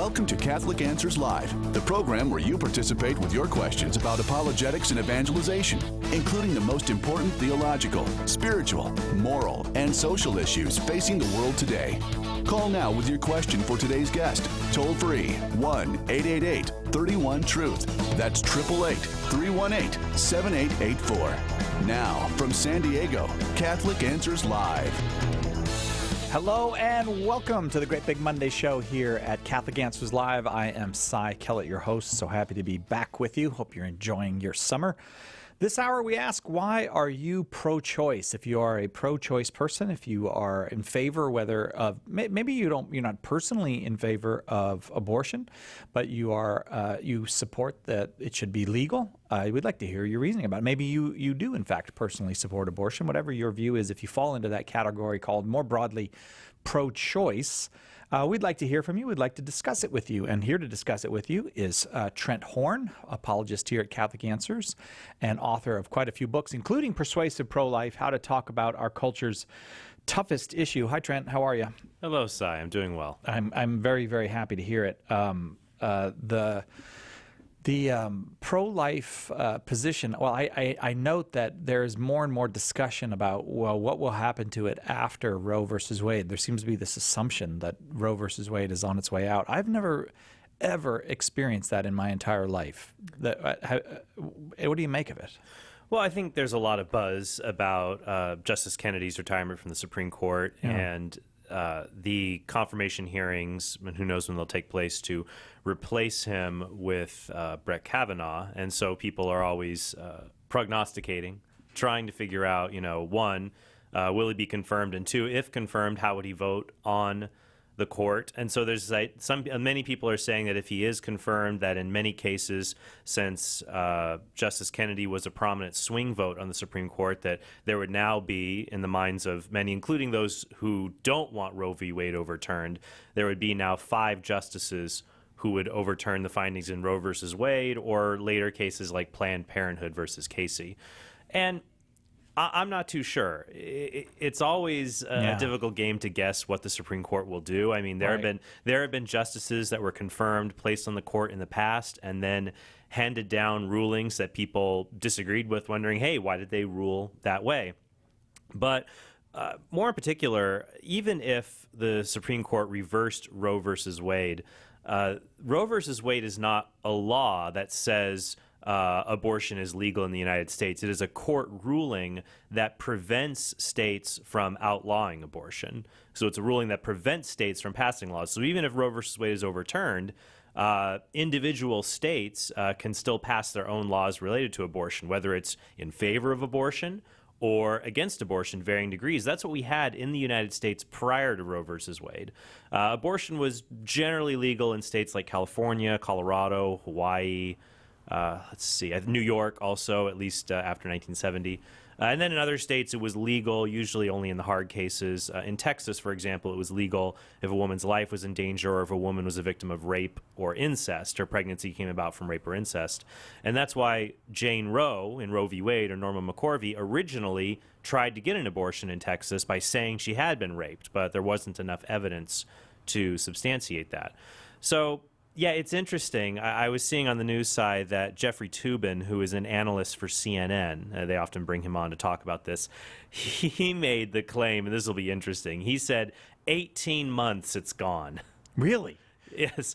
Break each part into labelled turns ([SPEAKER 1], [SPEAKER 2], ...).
[SPEAKER 1] Welcome to Catholic Answers Live, the program where you participate with your questions about apologetics and evangelization, including the most important theological, spiritual, moral, and social issues facing the world today. Call now with your question for today's guest. Toll free 1-888-31-TRUTH. That's 888-318-7884. Now, from San Diego, Catholic Answers Live.
[SPEAKER 2] Hello and welcome to the Great Big Monday Show here at Catholic Answers Live. I am Cy Kellett, your host. So happy to be back with you. Hope you're enjoying your summer. This hour we ask, why are you pro-choice? If you are a pro-choice person, if you are in favor, whether of maybe you're not personally in favor of abortion, but you support that it should be legal. We'd like to hear your reasoning about it. Maybe you do in fact personally support abortion. Whatever your view is, if you fall into that category called more broadly pro-choice, we'd like to hear from you. We'd like to discuss it with you. And here to discuss it with you is Trent Horn, apologist here at Catholic Answers and author of quite a few books, including Persuasive Pro-Life, How to Talk About Our Culture's Toughest Issue. Hi, Trent. How are you?
[SPEAKER 3] Hello, Cy. I'm doing well.
[SPEAKER 2] I'm very, very happy to hear it. The pro-life position, well, I note that there's more and more discussion about, well, what will happen to it after Roe versus Wade. There seems to be this assumption that Roe versus Wade is on its way out. I've never, ever experienced that in my entire life. What do you make of it?
[SPEAKER 3] Well, I think there's a lot of buzz about Justice Kennedy's retirement from the Supreme Court and the confirmation hearings, and who knows when they'll take place, to replace him with Brett Kavanaugh. And so people are always prognosticating, trying to figure out, one, will he be confirmed? And two, if confirmed, how would he vote on the court? And so there's many people are saying that if he is confirmed, that in many cases, since Justice Kennedy was a prominent swing vote on the Supreme Court, that there would now be, in the minds of many, including those who don't want Roe v. Wade overturned, there would be now 5 justices who would overturn the findings in Roe versus Wade, or later cases like Planned Parenthood versus Casey. And I'm not too sure. It's always a difficult game to guess what the Supreme Court will do. I mean, there have been justices that were confirmed, placed on the court in the past, and then handed down rulings that people disagreed with, wondering, hey, why did they rule that way? But more in particular, even if the Supreme Court reversed Roe versus Wade, Roe versus Wade is not a law that says abortion is legal in the United States. It is a court ruling that prevents states from outlawing abortion. So it's a ruling that prevents states from passing laws. So even if Roe versus Wade is overturned, individual states can still pass their own laws related to abortion, whether it's in favor of abortion or against abortion, varying degrees. That's what we had in the United States prior to Roe versus Wade. Abortion was generally legal in states like California, Colorado, Hawaii, New York also, at least after 1970. And then in other states, it was legal, usually only in the hard cases. In Texas, for example, it was legal if a woman's life was in danger, or if a woman was a victim of rape or incest, or pregnancy came about from rape or incest. And that's why Jane Roe in Roe v. Wade, or Norma McCorvey, originally tried to get an abortion in Texas by saying she had been raped, but there wasn't enough evidence to substantiate that. So yeah, it's interesting. I was seeing on the news side that Jeffrey Toobin, who is an analyst for CNN, they often bring him on to talk about this, he made the claim, and this will be interesting, he said, 18 months it's gone.
[SPEAKER 2] Really?
[SPEAKER 3] Yes,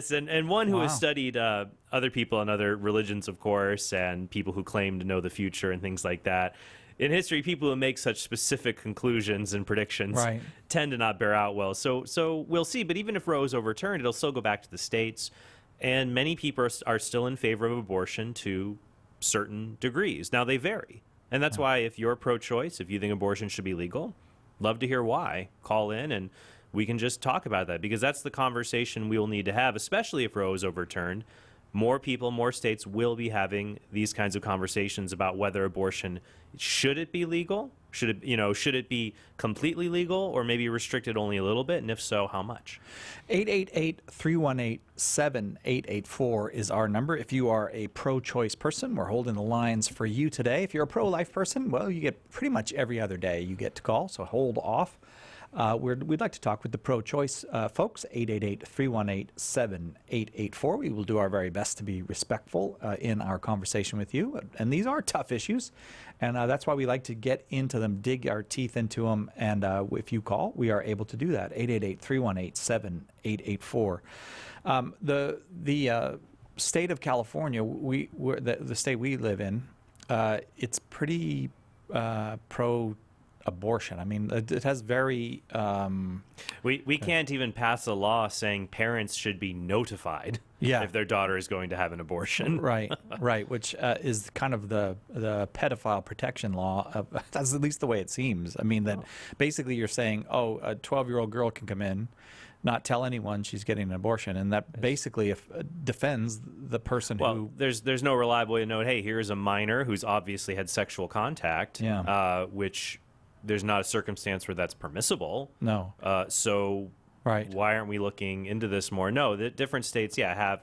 [SPEAKER 3] and one who has studied other people and other religions, of course, and people who claim to know the future and things like that. In history, people who make such specific conclusions and predictions tend to not bear out well. So we'll see. But even if Roe is overturned, it'll still go back to the states. And many people are still in favor of abortion to certain degrees. Now, they vary. And that's why if you're pro-choice, if you think abortion should be legal, love to hear why. Call in and we can just talk about that, because that's the conversation we will need to have, especially if Roe is overturned. More people, more states will be having these kinds of conversations about whether abortion, should it be legal? Should it be completely legal, or maybe restricted only a little bit? And if so, how much?
[SPEAKER 2] 888-318-7884 is our number. If you are a pro-choice person, we're holding the lines for you today. If you're a pro-life person, well, you get pretty much every other day you get to call, so hold off. We'd like to talk with the pro-choice folks, 888-318-7884. We will do our very best to be respectful in our conversation with you. And these are tough issues, and that's why we like to get into them, dig our teeth into them. And if you call, we are able to do that, 888-318-7884. The state of California, the state we live in, it's pretty pro-abortion. I mean, it has very...
[SPEAKER 3] We can't even pass a law saying parents should be notified if their daughter is going to have an abortion.
[SPEAKER 2] Right, which is kind of the pedophile protection law. That's at least the way it seems. I mean, that basically you're saying, a 12-year-old girl can come in, not tell anyone she's getting an abortion, and that basically defends the person who...
[SPEAKER 3] there's no reliable way to know, hey, here's a minor who's obviously had sexual contact, which there's not a circumstance where that's permissible.
[SPEAKER 2] No.
[SPEAKER 3] So why aren't we looking into this more? No, the different states, have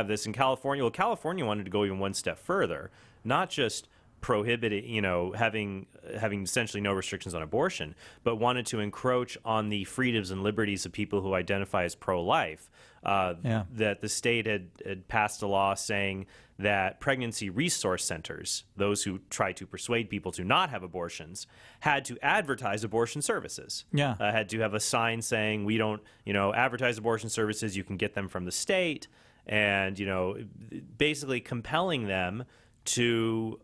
[SPEAKER 3] this. In California, well, California wanted to go even one step further, not just prohibited, having essentially no restrictions on abortion, but wanted to encroach on the freedoms and liberties of people who identify as pro-life. That the state had passed a law saying that pregnancy resource centers, those who try to persuade people to not have abortions, had to advertise abortion services. Had to have a sign saying, we don't, advertise abortion services, you can get them from the state, and, basically compelling them to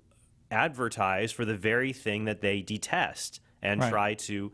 [SPEAKER 3] advertise for the very thing that they detest and try to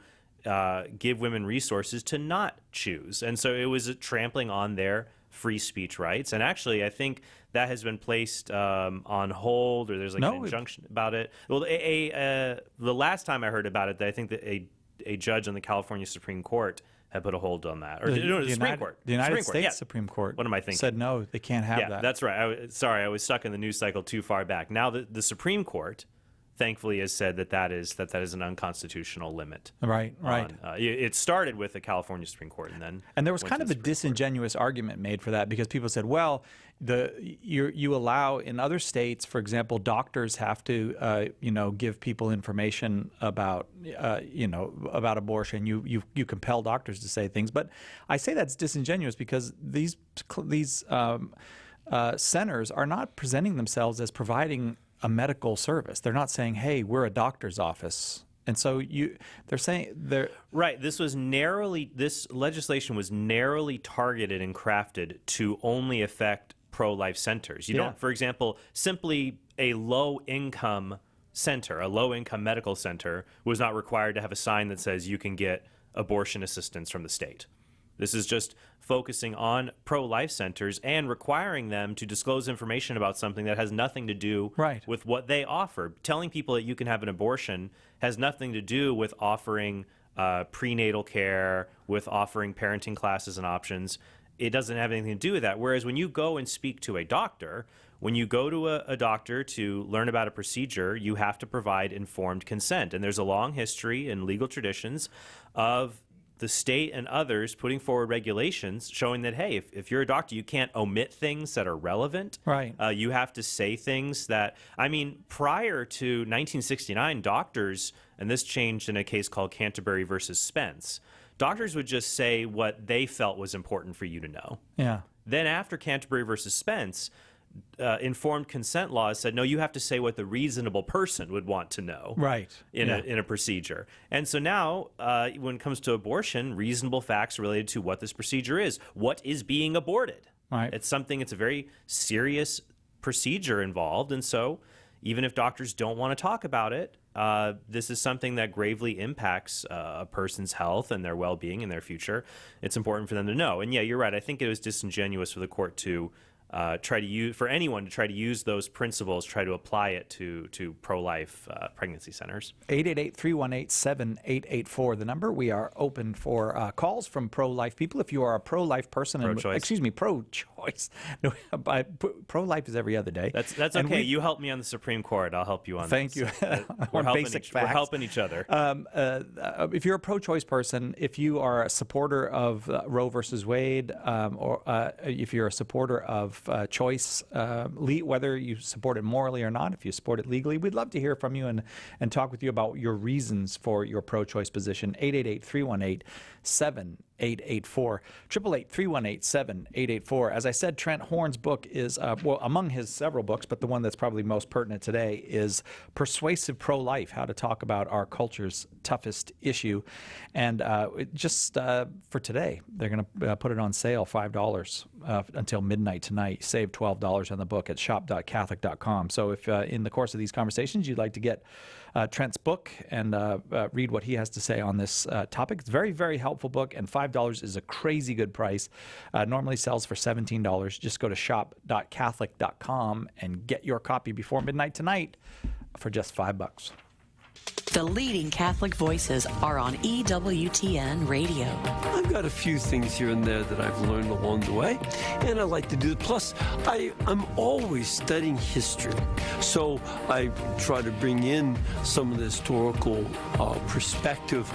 [SPEAKER 3] give women resources to not choose. And so it was a trampling on their free speech rights. And actually, I think that has been placed on hold, or there's an injunction about it. Well, the last time I heard about it, I think that a judge on the California Supreme Court had put a hold on that. Or the Supreme Court.
[SPEAKER 2] The United States Supreme Court.
[SPEAKER 3] What am I thinking?
[SPEAKER 2] Said no, they can't have that.
[SPEAKER 3] That's right. I was stuck in the news cycle too far back. Now the Supreme Court, thankfully, has said that is an unconstitutional limit. Right. It started with the California Supreme Court, and there
[SPEAKER 2] was kind of a disingenuous argument made for that, because people said, well, you allow in other states, for example, doctors have to give people information about about abortion. You compel doctors to say things, but I say that's disingenuous because these centers are not presenting themselves as providing a medical service. They're not saying, hey, we're a doctor's office. And so they're saying they're...
[SPEAKER 3] Right. This legislation was narrowly targeted and crafted to only affect pro-life centers. You don't, for example, simply a low-income center, a low-income medical center was not required to have a sign that says you can get abortion assistance from the state. This is just focusing on pro-life centers and requiring them to disclose information about something that has nothing to do with what they offer. Telling people that you can have an abortion has nothing to do with offering prenatal care, with offering parenting classes and options. It doesn't have anything to do with that. Whereas when you go and speak to a doctor, when you go to a doctor to learn about a procedure, you have to provide informed consent. And there's a long history in legal traditions of the state and others putting forward regulations showing that, hey, if you're a doctor, you can't omit things that are relevant. You have to say things that, prior to 1969, doctors, and this changed in a case called Canterbury versus Spence, doctors would just say what they felt was important for you to know. Then after Canterbury versus Spence, informed consent laws said, no, you have to say what the reasonable person would want to know in a procedure. And so now, when it comes to abortion, reasonable facts related to what this procedure is. What is being aborted? It's a very serious procedure involved. And so even if doctors don't want to talk about it, this is something that gravely impacts a person's health and their well-being and their future. It's important for them to know. And yeah, you're right. I think it was disingenuous for the court to try to use those principles, try to apply it to pro-life pregnancy centers.
[SPEAKER 2] 888-318-7884, the number. We are open for calls from pro-life people. If you are a pro-life person, pro-choice. No, pro-life is every other day.
[SPEAKER 3] That's okay. You helped me on the Supreme Court. I'll help you on
[SPEAKER 2] Thank
[SPEAKER 3] this.
[SPEAKER 2] you.
[SPEAKER 3] We're helping each other.
[SPEAKER 2] If you're a pro-choice person, if you are a supporter of Roe versus Wade, or if you're a supporter of of choice, whether you support it morally or not, if you support it legally. We'd love to hear from you and talk with you about your reasons for your pro-choice position. 888-318-7884. 888-318-7884. As I said, Trent Horn's book is, among his several books, but the one that's probably most pertinent today is Persuasive Pro-Life, How to Talk About Our Culture's Toughest Issue. And just for today, they're going to put it on sale, $5 until midnight tonight. Save $12 on the book at shop.catholic.com. So if in the course of these conversations you'd like to get Trent's book and read what he has to say on this topic, it's a very, very helpful book, and $5 is a crazy good price. Normally sells for $17. Just go to shop.catholic.com and get your copy before midnight tonight for just $5.
[SPEAKER 4] The leading Catholic voices are on EWTN Radio.
[SPEAKER 5] I've got a few things here and there that I've learned along the way, and I like to do it. Plus, I'm always studying history, so I try to bring in some of the historical perspective,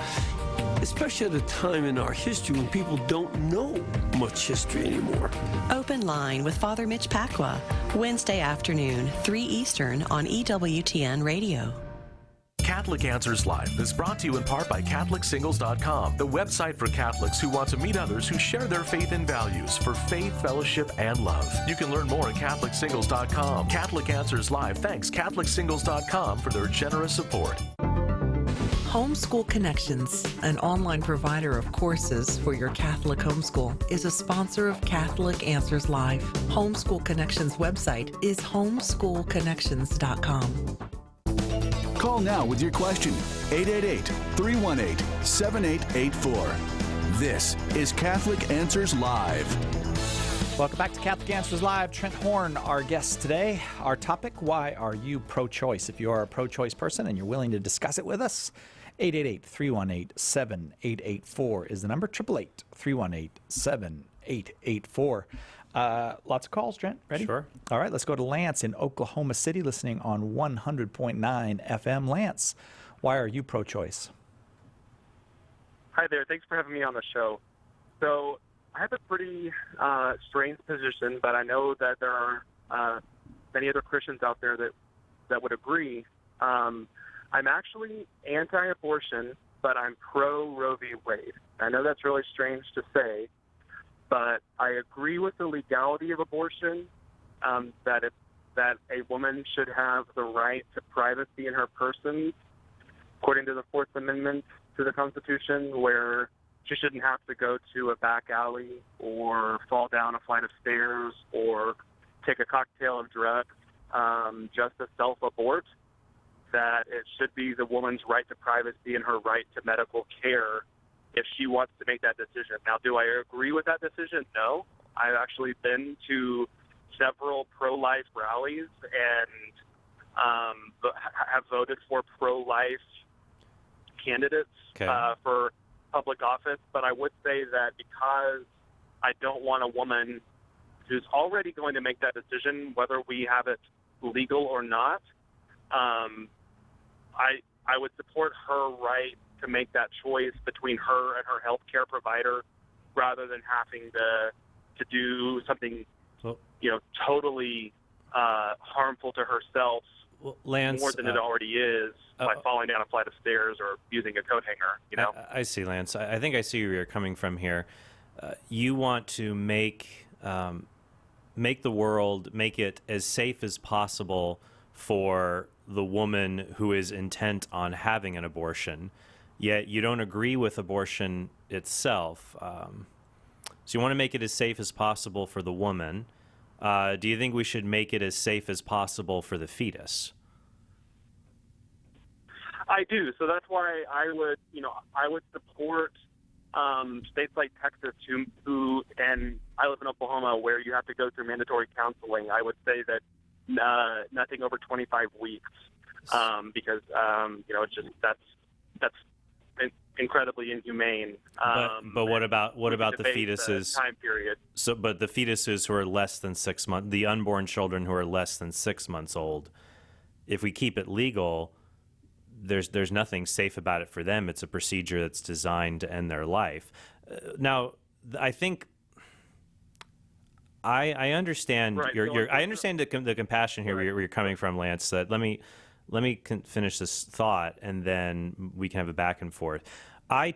[SPEAKER 5] especially at a time in our history when people don't know much history anymore.
[SPEAKER 4] Open Line with Father Mitch Pacwa, Wednesday afternoon, 3 Eastern on EWTN Radio.
[SPEAKER 6] Catholic Answers Live is brought to you in part by CatholicSingles.com, the website for Catholics who want to meet others who share their faith and values for faith, fellowship, and love. You can learn more at CatholicSingles.com. Catholic Answers Live thanks CatholicSingles.com for their generous support.
[SPEAKER 7] Homeschool Connections, an online provider of courses for your Catholic homeschool, is a sponsor of Catholic Answers Live. Homeschool Connections website is homeschoolconnections.com.
[SPEAKER 1] Call now with your question. 888-318-7884. This is Catholic Answers Live.
[SPEAKER 2] Welcome back to Catholic Answers Live. Trent Horn, our guest today. Our topic, why are you pro-choice? If you are a pro-choice person and you're willing to discuss it with us, 888-318-7884 is the number. 888-318-7884. Lots of calls, Trent. Ready?
[SPEAKER 3] Sure.
[SPEAKER 2] All right, let's go to Lance in Oklahoma City, listening on 100.9 FM. Lance, why are you pro-choice?
[SPEAKER 8] Hi there. Thanks for having me on the show. So I have a pretty strange position, but I know that there are many other Christians out there that would agree. I'm actually anti-abortion, but I'm pro-Roe v. Wade. I know that's really strange to say, but I agree with the legality of abortion, that a woman should have the right to privacy in her person, according to the Fourth Amendment to the Constitution, where she shouldn't have to go to a back alley or fall down a flight of stairs or take a cocktail of drugs just to self-abort, that it should be the woman's right to privacy and her right to medical care if she wants to make that decision. Now, do I agree with that decision? No. I've actually been to several pro-life rallies and have voted for pro-life candidates for public office. But I would say that because I don't want a woman who's already going to make that decision, whether we have it legal or not, I would support her right to make that choice between her and her health care provider, rather than having to do something, totally harmful to herself,
[SPEAKER 3] Lance,
[SPEAKER 8] more than it already is, by falling down a flight of stairs or using a coat hanger.
[SPEAKER 3] I see, Lance. I think I see where you're coming from here. You want to make the world, make it as safe as possible for the woman who is intent on having an abortion, yet you don't agree with abortion itself. So you want to make it as safe as possible for the woman. Do you think we should make it as safe as possible for the fetus?
[SPEAKER 8] I do. So that's why I would support states like Texas, who, and I live in Oklahoma, where you have to go through mandatory counseling. I would say that nothing over 25 weeks, because it's just that's incredibly inhumane.
[SPEAKER 3] But what about the fetuses?
[SPEAKER 8] Time period.
[SPEAKER 3] So, but the fetuses who are less than 6 months, the unborn children who are less than 6 months old, if we keep it legal, there's nothing safe about it for them. It's a procedure that's designed to end their life. Now, I think I understand
[SPEAKER 8] Right,
[SPEAKER 3] I understand the compassion here where you're coming from, Lance. That let me finish this thought, and then we can have a back and forth. I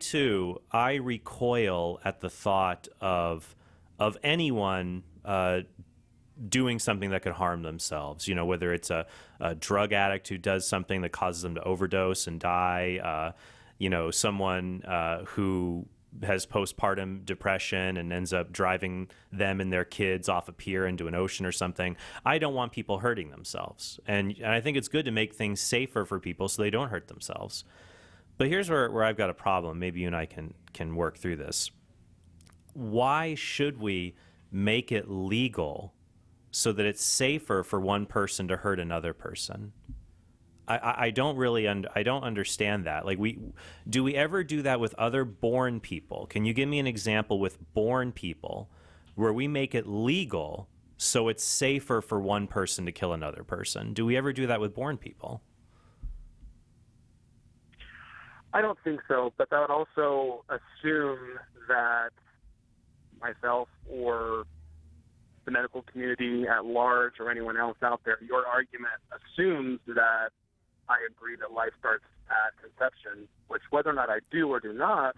[SPEAKER 3] recoil at the thought of anyone doing something that could harm themselves. Whether it's a drug addict who does something that causes them to overdose and die. Someone who has postpartum depression and ends up driving them and their kids off a pier into an ocean or something. I don't want people hurting themselves. And I think it's good to make things safer for people so they don't hurt themselves. But here's where I've got a problem. Maybe you and I can work through this. Why should we make it legal so that it's safer for one person to hurt another person? I don't really I don't understand that. Like, do we ever do that with other born people? Can you give me an example with born people where we make it legal so it's safer for one person to kill another person? Do we ever do that with born people?
[SPEAKER 8] I don't think so, but that would also assume that myself or the medical community at large or anyone else out there, your argument assumes that I agree that life starts at conception, which whether or not I do or do not,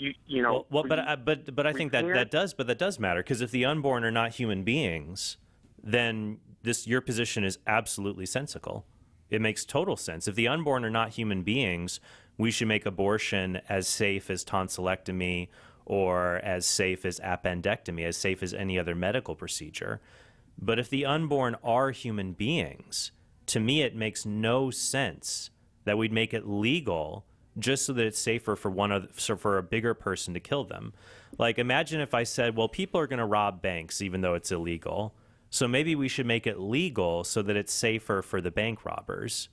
[SPEAKER 3] But I think that does matter, because if the unborn are not human beings, then your position is absolutely sensical. It makes total sense. If the unborn are not human beings, we should make abortion as safe as tonsillectomy or as safe as appendectomy, as safe as any other medical procedure. But if the unborn are human beings, to me it makes no sense that we'd make it legal just so that it's safer for a bigger person to kill them. Like, imagine if I said, well, people are going to rob banks even though it's illegal, so maybe we should make it legal so that it's safer for the bank robbers.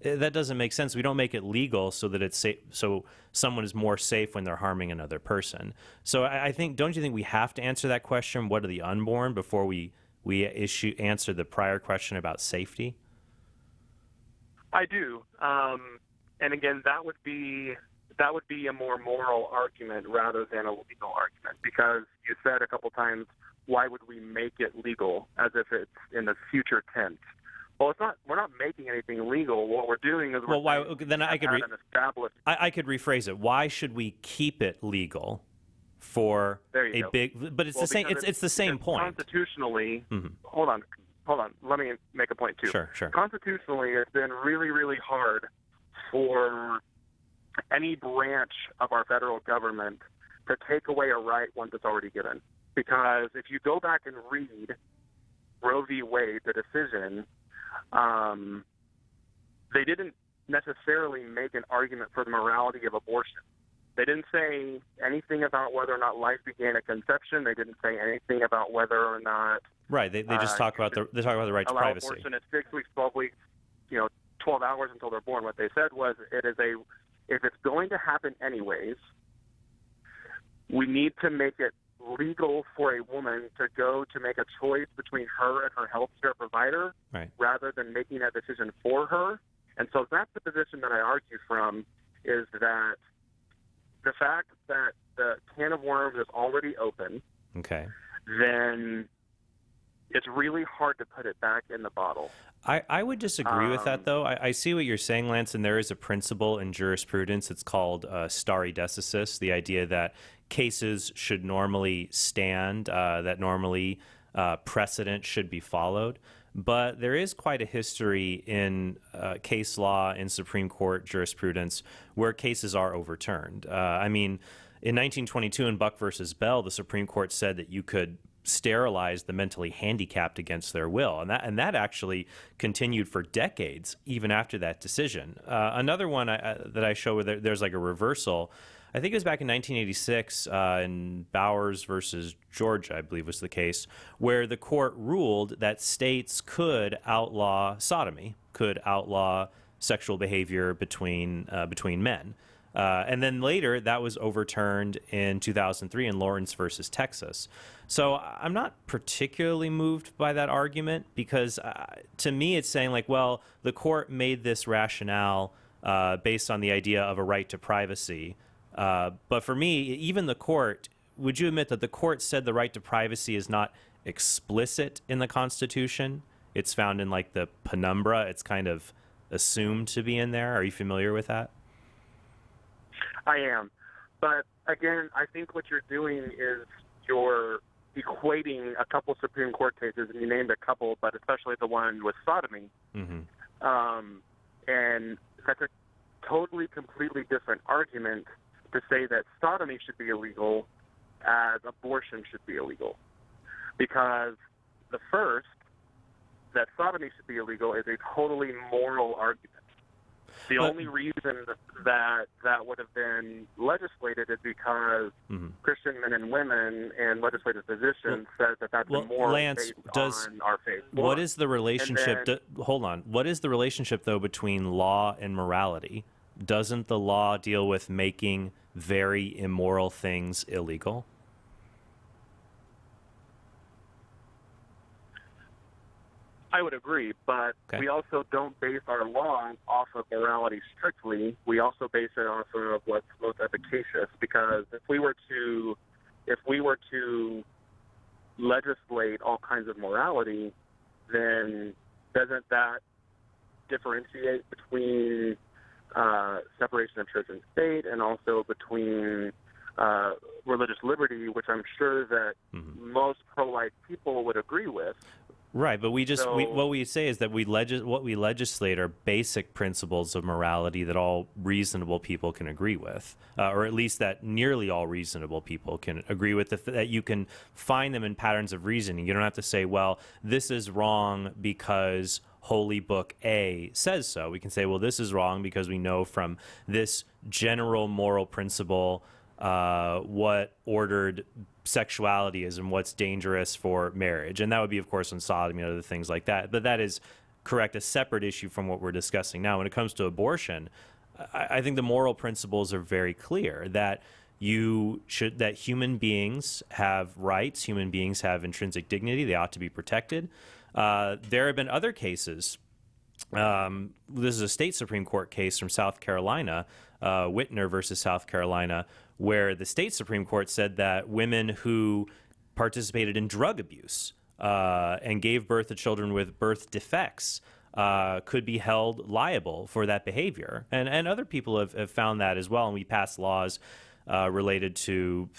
[SPEAKER 3] That doesn't make sense. We don't make it legal so that it's safe, so someone is more safe when they're harming another person. So I think, don't you think we have to answer that question, what are the unborn, before we answer the prior question about safety?
[SPEAKER 8] I do. And again, that would be a more moral argument rather than a legal argument, because you said a couple times, why would we make it legal, as if it's in the future tense? Well, it's not. We're not making anything legal. What we're doing is
[SPEAKER 3] I could rephrase it. Why should we keep it legal for a big? But it's the same. It's the same point.
[SPEAKER 8] Constitutionally,
[SPEAKER 3] mm-hmm.
[SPEAKER 8] Hold on. Let me make a point too.
[SPEAKER 3] Sure.
[SPEAKER 8] Constitutionally, it's been really, really hard for any branch of our federal government to take away a right once it's already given. Because if you go back and read Roe v. Wade, the decision, they didn't necessarily make an argument for the morality of abortion. They didn't say anything about whether or not life began at conception. They didn't say anything about whether or not.
[SPEAKER 3] Right. They just talk about the right to privacy.
[SPEAKER 8] Abortion at 6 weeks, 12 weeks, 12 hours until they're born. What they said was, if it's going to happen anyways, we need to make it legal for a woman to go to make a choice between her and her health care provider,
[SPEAKER 3] right,
[SPEAKER 8] rather than making that decision for her. And so that's the position that I argue from, is that the fact that the can of worms is already open,
[SPEAKER 3] okay,
[SPEAKER 8] then it's really hard to put it back in the bottle.
[SPEAKER 3] I would disagree with that, though. I see what you're saying, Lance, and there is a principle in jurisprudence. It's called stare decisis, the idea that cases should normally stand, that normally precedent should be followed. But there is quite a history in case law, in Supreme Court jurisprudence, where cases are overturned. I mean, in 1922 in Buck versus Bell, the Supreme Court said that you could sterilize the mentally handicapped against their will, and that actually continued for decades, even after that decision. Another one that I show where there's like a reversal, I think it was back in 1986 in Bowers versus Georgia, I believe was the case, where the court ruled that states could outlaw sodomy, could outlaw sexual behavior between men. And then later, that was overturned in 2003 in Lawrence versus Texas. So I'm not particularly moved by that argument, because to me it's saying, like, well, the court made this rationale based on the idea of a right to privacy. But for me, even the court would you admit that the court said the right to privacy is not explicit in the Constitution? It's found in like the penumbra. It's kind of assumed to be in there. Are you familiar with that?
[SPEAKER 8] I am. But again, I think what you're doing is you're equating a couple Supreme Court cases, and you named a couple, but especially the one with sodomy. And that's a totally, completely different argument to say that sodomy should be illegal as abortion should be illegal. Because the first, that sodomy should be illegal, is a totally moral argument. The only reason that that would have been legislated is because Christian men and women and legislative positions said that that's a moral
[SPEAKER 3] Lance,
[SPEAKER 8] based on our faith.
[SPEAKER 3] What is the relationship? Hold on. What is the relationship, though, between law and morality? Doesn't the law deal with making very immoral things illegal?
[SPEAKER 8] I would agree, but we also don't base our law off of morality strictly. We also base it off of what's most efficacious. Because if we were to legislate all kinds of morality, then doesn't that differentiate between separation of church and state, and also between religious liberty, which I'm sure that most pro-life people would agree with?
[SPEAKER 3] Right, but what we say is that what we legislate are basic principles of morality that all reasonable people can agree with, or at least that nearly all reasonable people can agree with, that you can find them in patterns of reasoning. You don't have to say, well, this is wrong because Holy Book A says so. We can say, well, this is wrong because we know from this general moral principle what ordered sexuality is and what's dangerous for marriage. And that would be, of course, on sodomy and other things like that. But that is correct, a separate issue from what we're discussing now. When it comes to abortion, I think the moral principles are very clear that that human beings have rights, human beings have intrinsic dignity, they ought to be protected. There have been other cases. This is a state Supreme Court case from South Carolina, Whitner versus South Carolina, where the state Supreme Court said that women who participated in drug abuse and gave birth to children with birth defects could be held liable for that behavior. And other people have found that as well. And we passed laws related to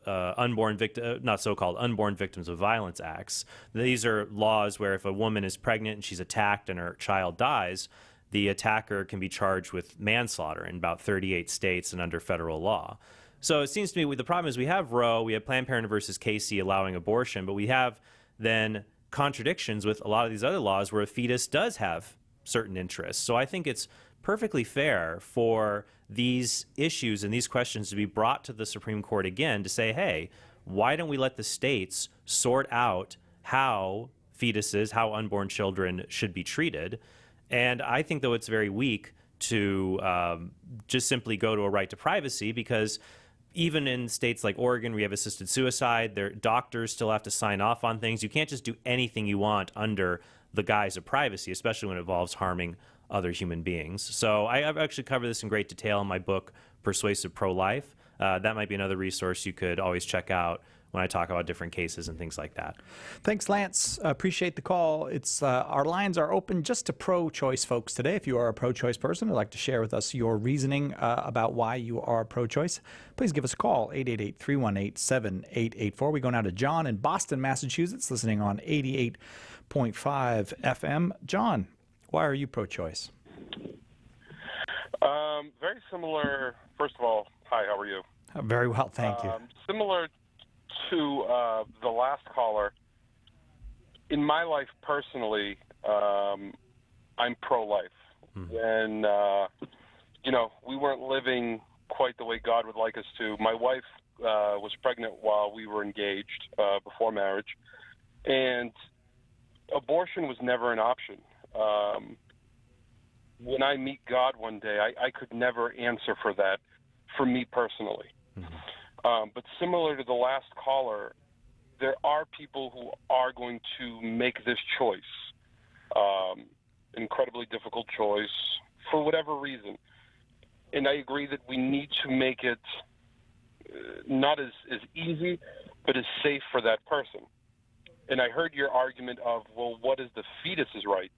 [SPEAKER 3] unborn victims of violence acts. These are laws where if a woman is pregnant and she's attacked and her child dies, the attacker can be charged with manslaughter in about 38 states and under federal law. So it seems to me the problem is we have Roe, we have Planned Parenthood versus Casey allowing abortion, but we have then contradictions with a lot of these other laws where a fetus does have certain interests. So I think it's perfectly fair for these issues and these questions to be brought to the Supreme Court again to say, hey, why don't we let the states sort out how fetuses, how unborn children should be treated? And I think, though, it's very weak to just simply go to a right to privacy, because even in states like Oregon, we have assisted suicide. Their doctors still have to sign off on things. You can't just do anything you want under the guise of privacy, especially when it involves harming other human beings. So I've actually covered this in great detail in my book, Persuasive Pro-Life. That might be another resource you could always check out when I talk about different cases and things like that.
[SPEAKER 2] Thanks, Lance. Appreciate the call. It's our lines are open just to pro-choice folks today. If you are a pro-choice person and would like to share with us your reasoning about why you are pro-choice, please give us a call, 888-318-7884. We go now to John in Boston, Massachusetts, listening on 88.5 FM. John, why are you pro-choice?
[SPEAKER 9] Very similar. First of all, hi, how are you?
[SPEAKER 2] Very well, thank you.
[SPEAKER 9] Similar to the last caller, in my life personally, I'm pro-life. And, we weren't living quite the way God would like us to. My wife was pregnant while we were engaged before marriage, and abortion was never an option. When I meet God one day, I could never answer for that, for me personally. But similar to the last caller, there are people who are going to make this choice, incredibly difficult choice, for whatever reason. And I agree that we need to make it not as easy, but as safe for that person. And I heard your argument of, well, what is the fetus's rights?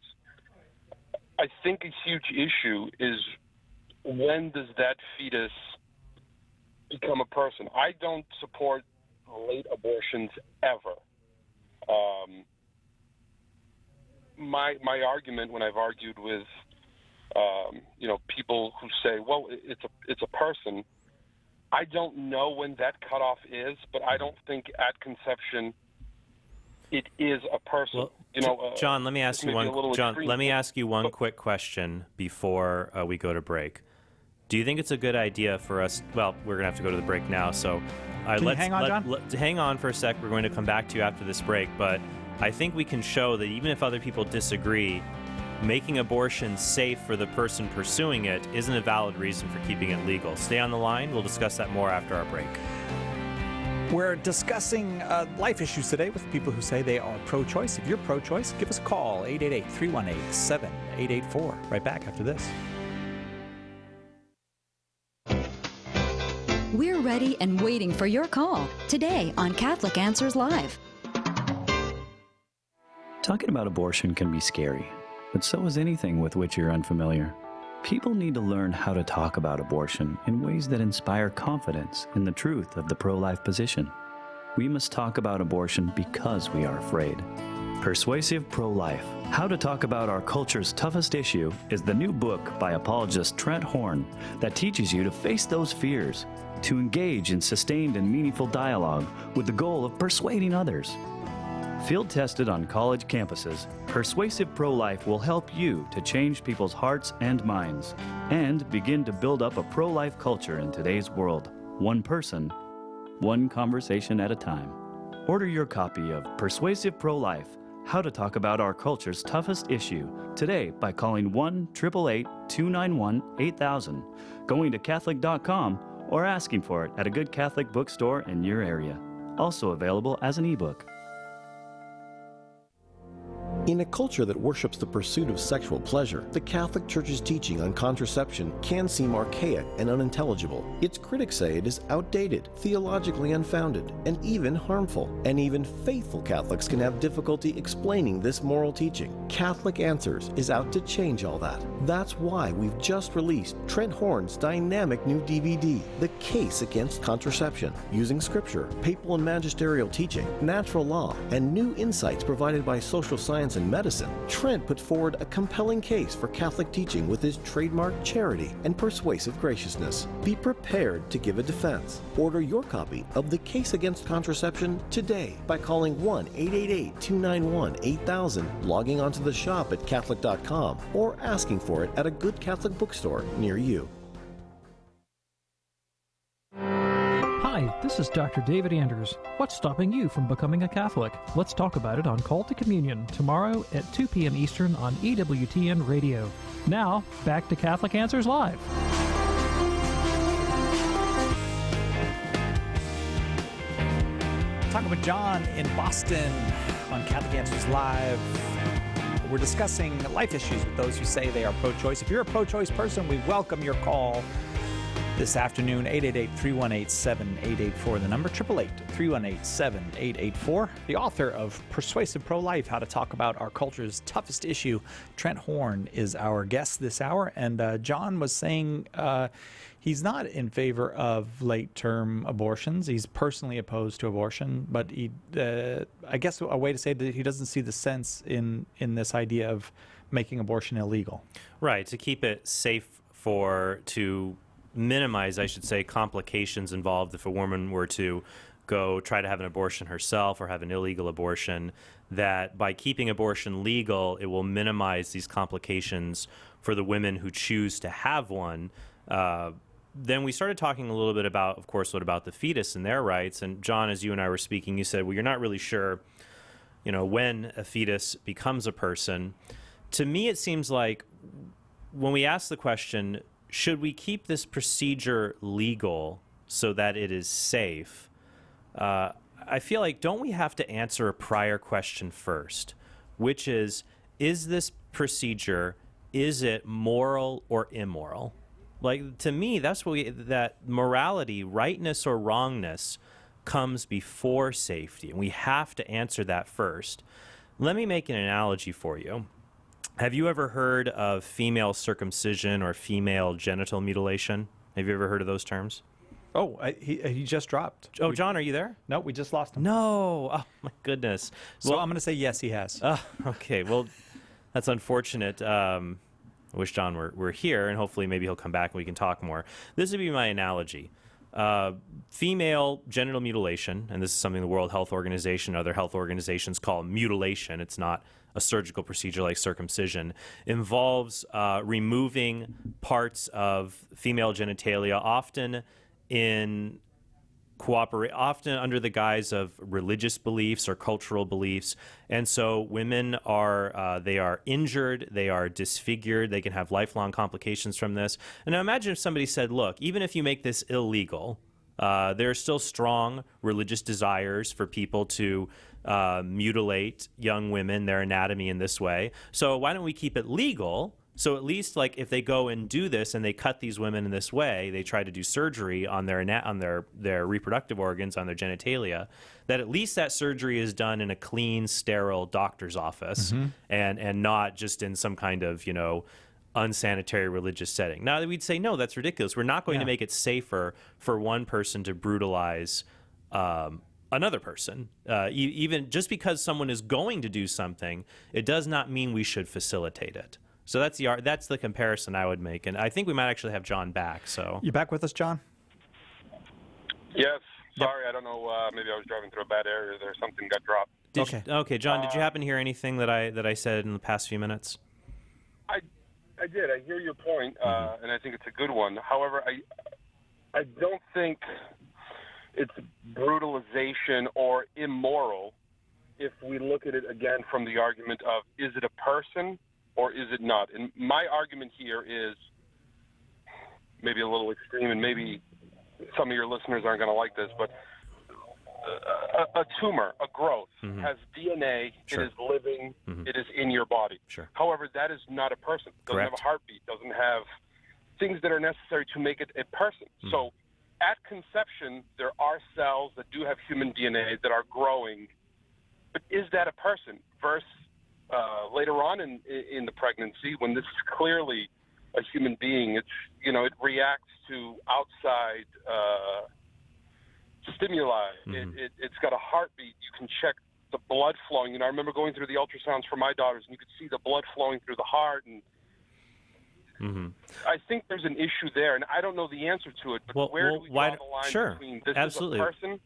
[SPEAKER 9] I think a huge issue is, when does that fetus become a person? I don't support late abortions ever. My argument, when I've argued with people who say, well, it's a person, I don't know when that cutoff is, but I don't think at conception it is a person.
[SPEAKER 3] Well, John, let me ask you one quick question before we go to break. Do you think it's a good idea for us? Well, we're going to have to go to the break now, so
[SPEAKER 2] hang on, John?
[SPEAKER 3] Hang on for a sec. We're going to come back to you after this break, but I think we can show that even if other people disagree, making abortion safe for the person pursuing it isn't a valid reason for keeping it legal. Stay on the line. We'll discuss that more after our break.
[SPEAKER 2] We're discussing life issues today with people who say they are pro-choice. If you're pro-choice, give us a call, 888-318-7884. Right back after this.
[SPEAKER 10] We're ready and waiting for your call today on Catholic Answers Live.
[SPEAKER 11] Talking about abortion can be scary, but so is anything with which you're unfamiliar. People need to learn how to talk about abortion in ways that inspire confidence in the truth of the pro-life position. We must talk about abortion because we are afraid. Persuasive Pro-Life: How to Talk About Our Culture's Toughest Issue is the new book by apologist Trent Horn that teaches you to face those fears, to engage in sustained and meaningful dialogue with the goal of persuading others. Field-tested on college campuses, Persuasive Pro-Life will help you to change people's hearts and minds and begin to build up a pro-life culture in today's world, one person, one conversation at a time. Order your copy of Persuasive Pro-Life: How to Talk About Our Culture's Toughest Issue today by calling 1-888-291-8000, going to Catholic.com, or asking for it at a good Catholic bookstore in your area. Also available as an ebook.
[SPEAKER 12] In a culture that worships the pursuit of sexual pleasure, the Catholic Church's teaching on contraception can seem archaic and unintelligible. Its critics say it is outdated, theologically unfounded, and even harmful. And even faithful Catholics can have difficulty explaining this moral teaching. Catholic Answers is out to change all that. That's why we've just released Trent Horn's dynamic new DVD, The Case Against Contraception, using scripture, papal and magisterial teaching, natural law, and new insights provided by social science and medicine. Trent put forward a compelling case for Catholic teaching with his trademark charity and persuasive graciousness. Be prepared to give a defense. Order your copy of The Case Against Contraception today by calling 1-888-291-8000, logging onto the shop at Catholic.com, or asking for it at a good Catholic bookstore near you.
[SPEAKER 13] Hi, this is Dr. David Anders. What's stopping you from becoming a Catholic? Let's talk about it on Call to Communion tomorrow at 2 p.m. Eastern on EWTN Radio. Now, back to Catholic Answers Live.
[SPEAKER 2] Talking with John in Boston on Catholic Answers Live. We're discussing life issues with those who say they are pro-choice. If you're a pro-choice person, we welcome your call this afternoon, 888-318-7884, the number, 888-318-7884. The author of Persuasive Pro-Life: How to Talk About Our Culture's Toughest Issue, Trent Horn, is our guest this hour. And John was saying he's not in favor of late-term abortions. He's personally opposed to abortion, but he, I guess a way to say that he doesn't see the sense in this idea of making abortion illegal.
[SPEAKER 3] Right, to keep it safe to minimize, I should say, complications involved if a woman were to go try to have an abortion herself or have an illegal abortion, that by keeping abortion legal, it will minimize these complications for the women who choose to have one. Then we started talking a little bit about, of course, what about the fetus and their rights. And John, as you and I were speaking, you said, well, you're not really sure, when a fetus becomes a person. To me, it seems like when we ask the question, should we keep this procedure legal so that it is safe? I feel like, don't we have to answer a prior question first, which is this procedure, is it moral or immoral? Like, to me, that's that morality, rightness or wrongness, comes before safety, and we have to answer that first. Let me make an analogy for you. Have you ever heard of female circumcision or female genital mutilation? Have you ever heard of those terms?
[SPEAKER 2] Oh, he just dropped.
[SPEAKER 3] Oh, John, are you there?
[SPEAKER 2] No, we just lost him.
[SPEAKER 3] No. Oh, my goodness.
[SPEAKER 2] So I'm going to say yes, he has.
[SPEAKER 3] Okay. Well, that's unfortunate. I wish John were here, and hopefully maybe he'll come back and we can talk more. This would be my analogy. Female genital mutilation, and this is something the World Health Organization and other health organizations call mutilation. It's not a surgical procedure like circumcision. Involves removing parts of female genitalia, often often under the guise of religious beliefs or cultural beliefs. And so women are injured, they are disfigured, they can have lifelong complications from this. And now imagine if somebody said, look, even if you make this illegal, there are still strong religious desires for people to mutilate young women, their anatomy in this way. So why don't we keep it legal? So at least, like, if they go and do this and they cut these women in this way, they try to do surgery on their reproductive organs, on their genitalia, that at least that surgery is done in a clean, sterile doctor's office, and not just in some kind of, unsanitary religious setting. Now, we'd say, no, that's ridiculous. We're not going to make it safer for one person to brutalize another person. Even just because someone is going to do something, it does not mean we should facilitate it. So that's the comparison I would make, and I think we might actually have John back. So
[SPEAKER 2] you back with us, John?
[SPEAKER 9] Yes. Sorry, I don't know. Maybe I was driving through a bad area there. Something got dropped.
[SPEAKER 3] Okay, John. Did you happen to hear anything that I said in the past few minutes?
[SPEAKER 9] I did. I hear your point, and I think it's a good one. However, I don't think it's brutalization or immoral if we look at it again from the argument of, is it a person or is it not? And my argument here is maybe a little extreme, and maybe some of your listeners aren't going to like this, but a tumor, a growth, has DNA.
[SPEAKER 3] Sure.
[SPEAKER 9] It is living. It is in your body.
[SPEAKER 3] Sure.
[SPEAKER 9] However, that is not a person. Doesn't have a heartbeat. Doesn't have things that are necessary to make it a person. So at conception, there are cells that do have human DNA that are growing. But is that a person? Versus later on in the pregnancy, when this is clearly a human being, it reacts to outside stimuli. It's got a heartbeat. You can check the blood flowing. I remember going through the ultrasounds for my daughters, and you could see the blood flowing through the heart. And I think there's an issue there, and I don't know the answer to it. But where do we draw the line between this
[SPEAKER 3] absolutely.
[SPEAKER 9] is a person?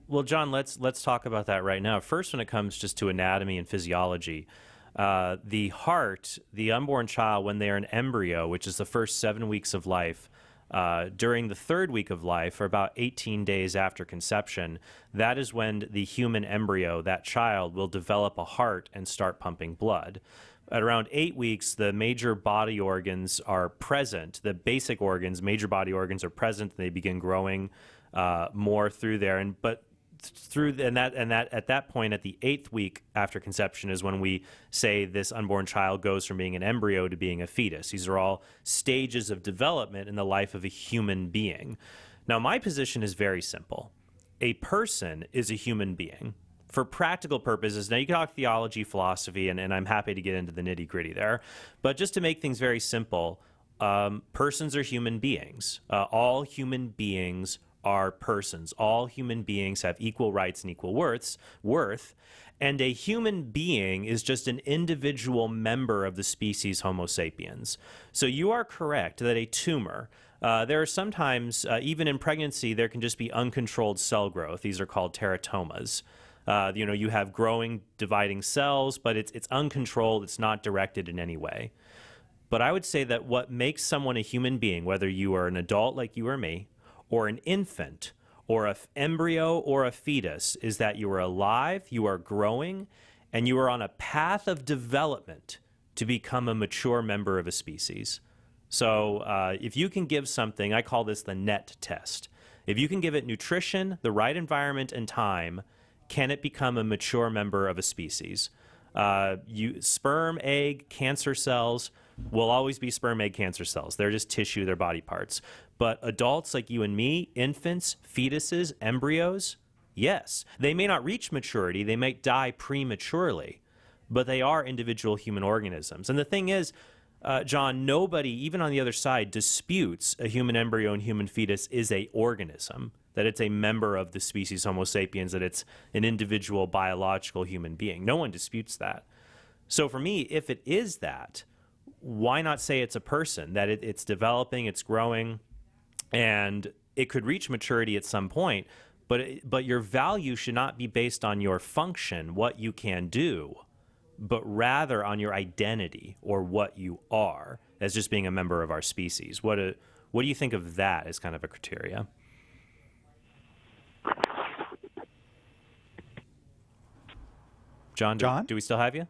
[SPEAKER 3] Well, John, let's talk about that right now. First, when it comes just to anatomy and physiology, the heart, the unborn child, when they are an embryo, which is the first 7 weeks of life, during the third week of life, or about 18 days after conception, that is when the human embryo, that child, will develop a heart and start pumping blood. At around 8 weeks, the major body organs are present. The basic organs, major body organs, are present, and they begin growing more through there. At that point, at the 8th week after conception, is when we say this unborn child goes from being an embryo to being a fetus. These are all stages of development in the life of a human being. Now, my position is very simple. A person is a human being. For practical purposes, now you can talk theology, philosophy, and I'm happy to get into the nitty-gritty there, but just to make things very simple, persons are human beings. All human beings are persons. All human beings have equal rights and equal worth, and a human being is just an individual member of the species Homo sapiens. So you are correct that a tumor, there are sometimes, even in pregnancy, there can just be uncontrolled cell growth. These are called teratomas. You have growing, dividing cells, but it's uncontrolled. It's not directed in any way. But I would say that what makes someone a human being, whether you are an adult like you or me, or an infant, or an embryo, or a fetus, is that you are alive, you are growing, and you are on a path of development to become a mature member of a species. So if you can give something, I call this the NET test. If you can give it nutrition, the right environment, and time, can it become a mature member of a species? Sperm, egg, cancer cells, will always be sperm, egg, cancer cells. They're just tissue, they're body parts. But adults like you and me, infants, fetuses, embryos, yes, they may not reach maturity. They might die prematurely, but they are individual human organisms. And the thing is, John, nobody, even on the other side, disputes a human embryo and human fetus is a organism, that it's a member of the species Homo sapiens, that it's an individual biological human being. No one disputes that. So for me, if it is that, why not say it's a person, that it's developing, it's growing, and it could reach maturity at some point, but your value should not be based on your function, what you can do, but rather on your identity or what you are as just being a member of our species. What do you think of that as kind of a criteria? John, do we still have you?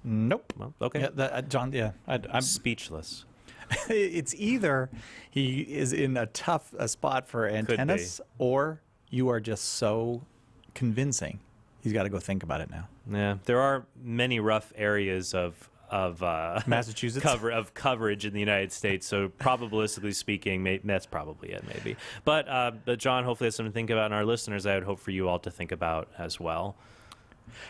[SPEAKER 2] Nope.
[SPEAKER 3] Well, okay.
[SPEAKER 2] Yeah, John, yeah. I'm
[SPEAKER 3] speechless.
[SPEAKER 2] It's either he is in a tough spot for antennas, or you are just so convincing. He's got to go think about it now.
[SPEAKER 3] Yeah, there are many rough areas of
[SPEAKER 2] Massachusetts
[SPEAKER 3] coverage in the United States. So probabilistically speaking, that's probably it, maybe. But John, hopefully that's something to think about, and our listeners, I would hope for you all to think about as well.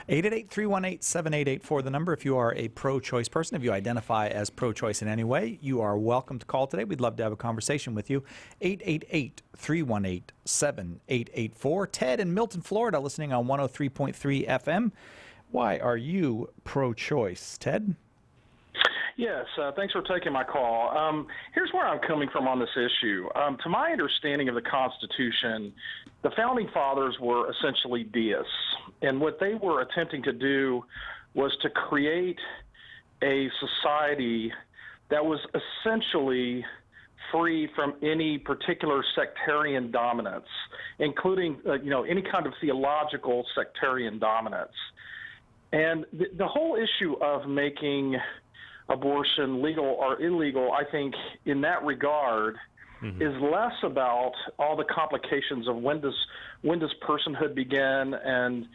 [SPEAKER 2] 888-318-7884, the number if you are a pro-choice person. If you identify as pro-choice in any way, you are welcome to call today. We'd love to have a conversation with you. 888-318-7884. Ted in Milton, Florida, listening on 103.3 FM. Why are you pro-choice, Ted?
[SPEAKER 14] Yes, thanks for taking my call. Here's where I'm coming from on this issue. To my understanding of the Constitution, the Founding Fathers were essentially deists, and what they were attempting to do was to create a society that was essentially free from any particular sectarian dominance, including any kind of theological sectarian dominance. And the whole issue of making abortion legal or illegal, I think, in that regard, is less about all the complications of when does personhood begin and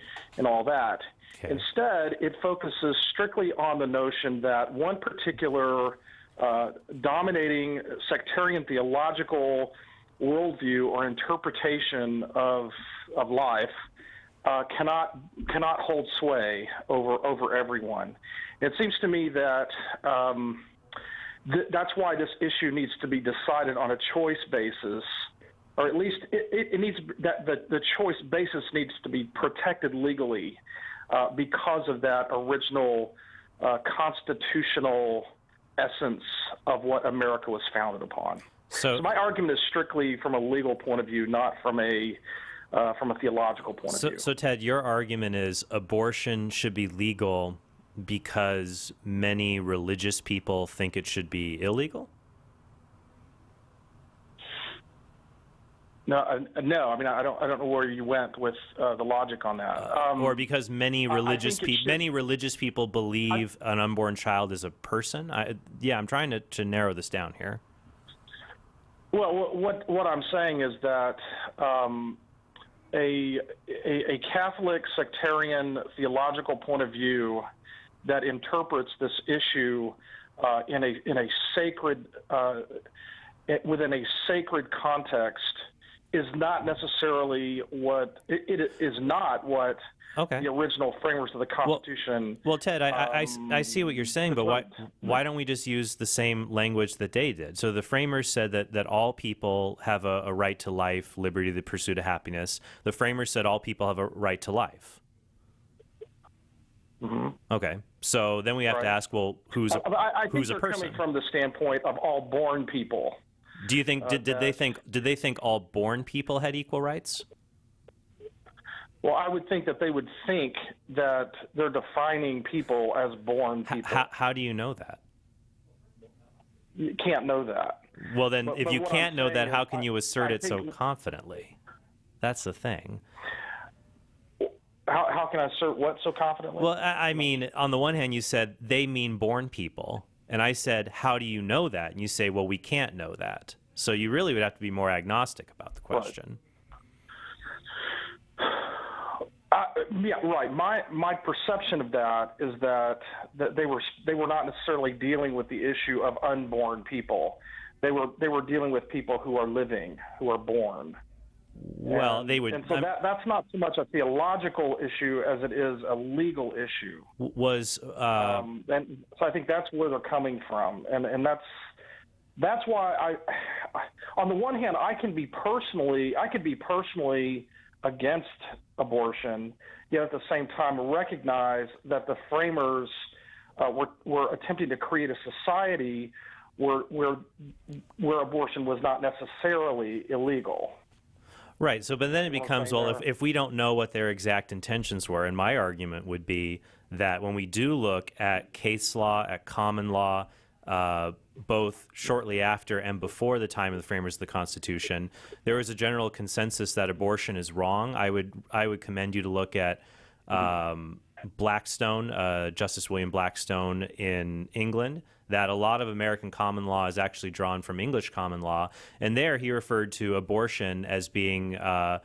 [SPEAKER 14] all that. Okay. Instead, it focuses strictly on the notion that one particular dominating sectarian theological worldview or interpretation of life cannot hold sway over everyone. It seems to me that that's why this issue needs to be decided on a choice basis, or at least it needs that the choice basis needs to be protected legally because of that original constitutional essence of what America was founded upon. So my argument is strictly from a legal point of view, not from a theological point of view.
[SPEAKER 3] So, Ted, your argument is abortion should be legal because many religious people think it should be illegal?
[SPEAKER 14] No. I mean, I don't know where you went with the logic on that.
[SPEAKER 3] Or because many religious people believe an unborn child is a person. I'm trying to narrow this down here.
[SPEAKER 14] Well, what I'm saying is that a Catholic sectarian theological point of view that interprets this issue in a sacred within a sacred context is not necessarily what it is not what the original framers of the Constitution.
[SPEAKER 3] Well, Ted, I see what you're saying, but why don't we just use the same language that they did? So the framers said that all people have a right to life, liberty, the pursuit of happiness. The framers said all people have a right to life.
[SPEAKER 14] Mm-hmm.
[SPEAKER 3] Okay, so then we have to ask, well, who's a person?
[SPEAKER 14] I think they're coming from the standpoint of all born people.
[SPEAKER 3] Do you think did they think all born people had equal rights?
[SPEAKER 14] Well, I would think that they would think that they're defining people as born people.
[SPEAKER 3] How do you know that?
[SPEAKER 14] You can't know that.
[SPEAKER 3] Well, then, if you can't know that, how can you assert it so confidently? That's the thing.
[SPEAKER 14] How can I assert what so confidently?
[SPEAKER 3] Well, I mean, on the one hand, you said they mean born people. And I said, how do you know that? And you say, well, we can't know that. So you really would have to be more agnostic about the question.
[SPEAKER 14] Yeah, right. My perception of that is that they were not necessarily dealing with the issue of unborn people. They were dealing with people who are living, who are born.
[SPEAKER 3] Well, they would.
[SPEAKER 14] And so that's not so much a theological issue as it is a legal issue.
[SPEAKER 3] And
[SPEAKER 14] so I think that's where they're coming from, and that's why on the one hand, I could be personally against abortion, yet at the same time recognize that the framers were attempting to create a society where abortion was not necessarily illegal.
[SPEAKER 3] Right. So, but then it becomes, well, if we don't know what their exact intentions were, and my argument would be that when we do look at case law, at common law, both shortly after and before the time of the framers of the Constitution, there was a general consensus that abortion is wrong. I would commend you to look at Blackstone, Justice William Blackstone in England, that a lot of American common law is actually drawn from English common law. And there he referred to abortion as being a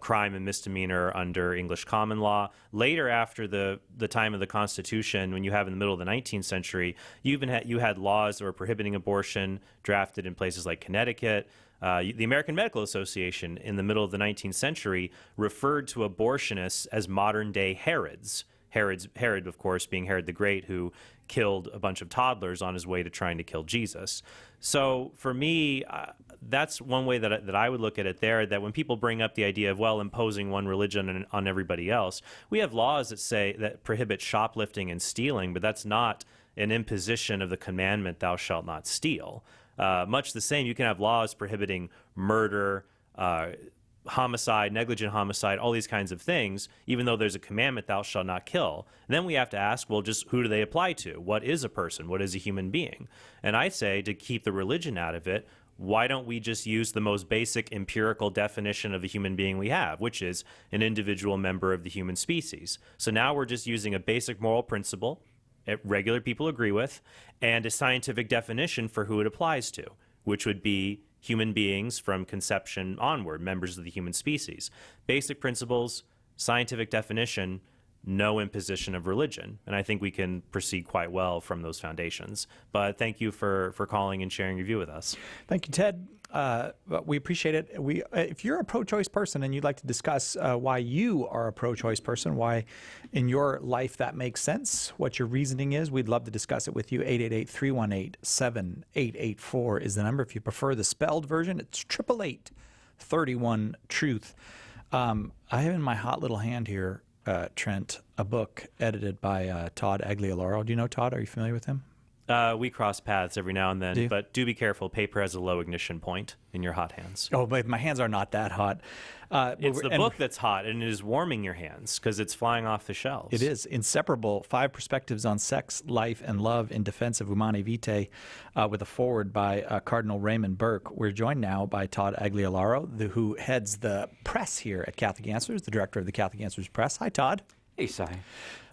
[SPEAKER 3] crime and misdemeanor under English common law. Later, after the time of the Constitution, when you have in the middle of the 19th century, you had laws that were prohibiting abortion drafted in places like Connecticut. The American Medical Association in the middle of the 19th century referred to abortionists as modern-day Herods. Herod, of course, being Herod the Great, who killed a bunch of toddlers on his way to trying to kill Jesus. So for me, that's one way that I would look at it there, that when people bring up the idea of, well, imposing one religion on everybody else, we have laws that prohibit shoplifting and stealing, but that's not an imposition of the commandment, thou shalt not steal. Much the same, you can have laws prohibiting murder, homicide, negligent homicide, all these kinds of things, even though there's a commandment, thou shalt not kill. And then we have to ask, well, just who do they apply to? What is a person? What is a human being? And I say, to keep the religion out of it, why don't we just use the most basic empirical definition of a human being we have, which is an individual member of the human species? So now we're just using a basic moral principle that regular people agree with, and a scientific definition for who it applies to, which would be human beings from conception onward, members of the human species. Basic principles, scientific definition, no imposition of religion. And I think we can proceed quite well from those foundations. But thank you for calling and sharing your view with us.
[SPEAKER 2] Thank you, Ted. We appreciate it. If you're a pro-choice person and you'd like to discuss why you are a pro-choice person, why in your life that makes sense, what your reasoning is, we'd love to discuss it with you. 888-318-7884 is the number. If you prefer the spelled version, it's 888-31-TRUTH. I have in my hot little hand here, Trent, a book edited by Todd Agliolaro. Do you know Todd? Are you familiar with him?
[SPEAKER 3] We cross paths every now and then, but do be careful. Paper has a low ignition point in your hot hands.
[SPEAKER 2] Oh, but my hands are not that hot.
[SPEAKER 3] It's the book that's hot, and it is warming your hands because it's flying off the shelves.
[SPEAKER 2] It is. Inseparable, 5 Perspectives on Sex, Life, and Love in Defense of Humanae Vitae, with a foreword by Cardinal Raymond Burke. We're joined now by Todd Agliolaro, who heads the press here at Catholic Answers, the director of the Catholic Answers Press. Hi, Todd.
[SPEAKER 15] Hey, Si.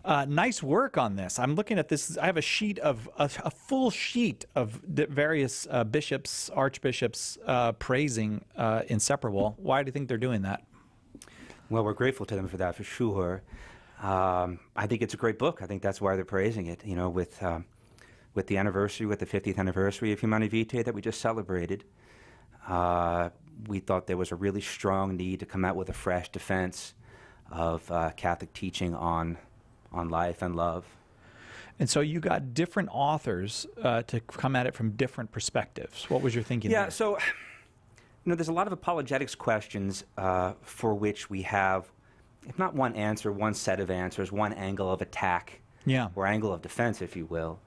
[SPEAKER 2] Nice work on this. I'm looking at this. I have a sheet of a full sheet of various bishops, archbishops praising Inseparable. Why do you think they're doing that?
[SPEAKER 15] Well, we're grateful to them for that, for sure. I think it's a great book. I think that's why they're praising it. You know, with the anniversary, with the 50th anniversary of Humanae Vitae that we just celebrated, we thought there was a really strong need to come out with a fresh defense of Catholic teaching on life and love.
[SPEAKER 2] And so you got different authors to come at it from different perspectives. What was your thinking there?
[SPEAKER 15] So, there's a lot of apologetics questions for which we have, if not one answer, one set of answers, one angle of attack, or angle of defense, if you will.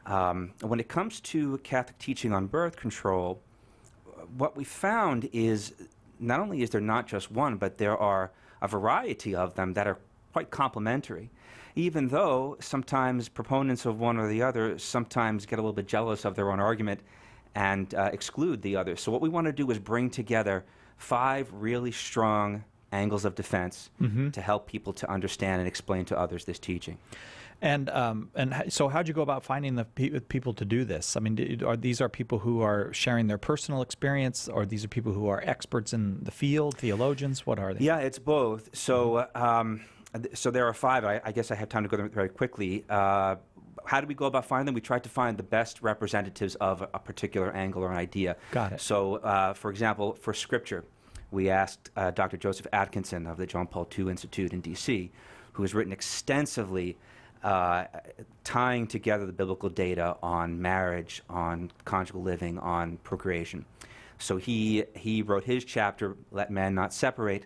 [SPEAKER 15] When it comes to Catholic teaching on birth control, what we found is not only is there not just one, but there are a variety of them that are quite complementary, even though sometimes proponents of one or the other sometimes get a little bit jealous of their own argument and exclude the other. So what we want to do is bring together 5 really strong angles of defense to help people to understand and explain to others this teaching.
[SPEAKER 2] And so how'd you go about finding the people to do this? I mean, are these people who are sharing their personal experience, or these are people who are experts in the field, theologians? What are they?
[SPEAKER 15] Yeah, it's both. So, so there are 5. I guess I have time to go through them very quickly. How do we go about finding them? We tried to find the best representatives of a particular angle or an idea.
[SPEAKER 2] Got it.
[SPEAKER 15] So, for example, for Scripture, we asked Dr. Joseph Atkinson of the John Paul II Institute in D.C., who has written extensively tying together the biblical data on marriage, on conjugal living, on procreation. So he wrote his chapter, Let Man Not Separate,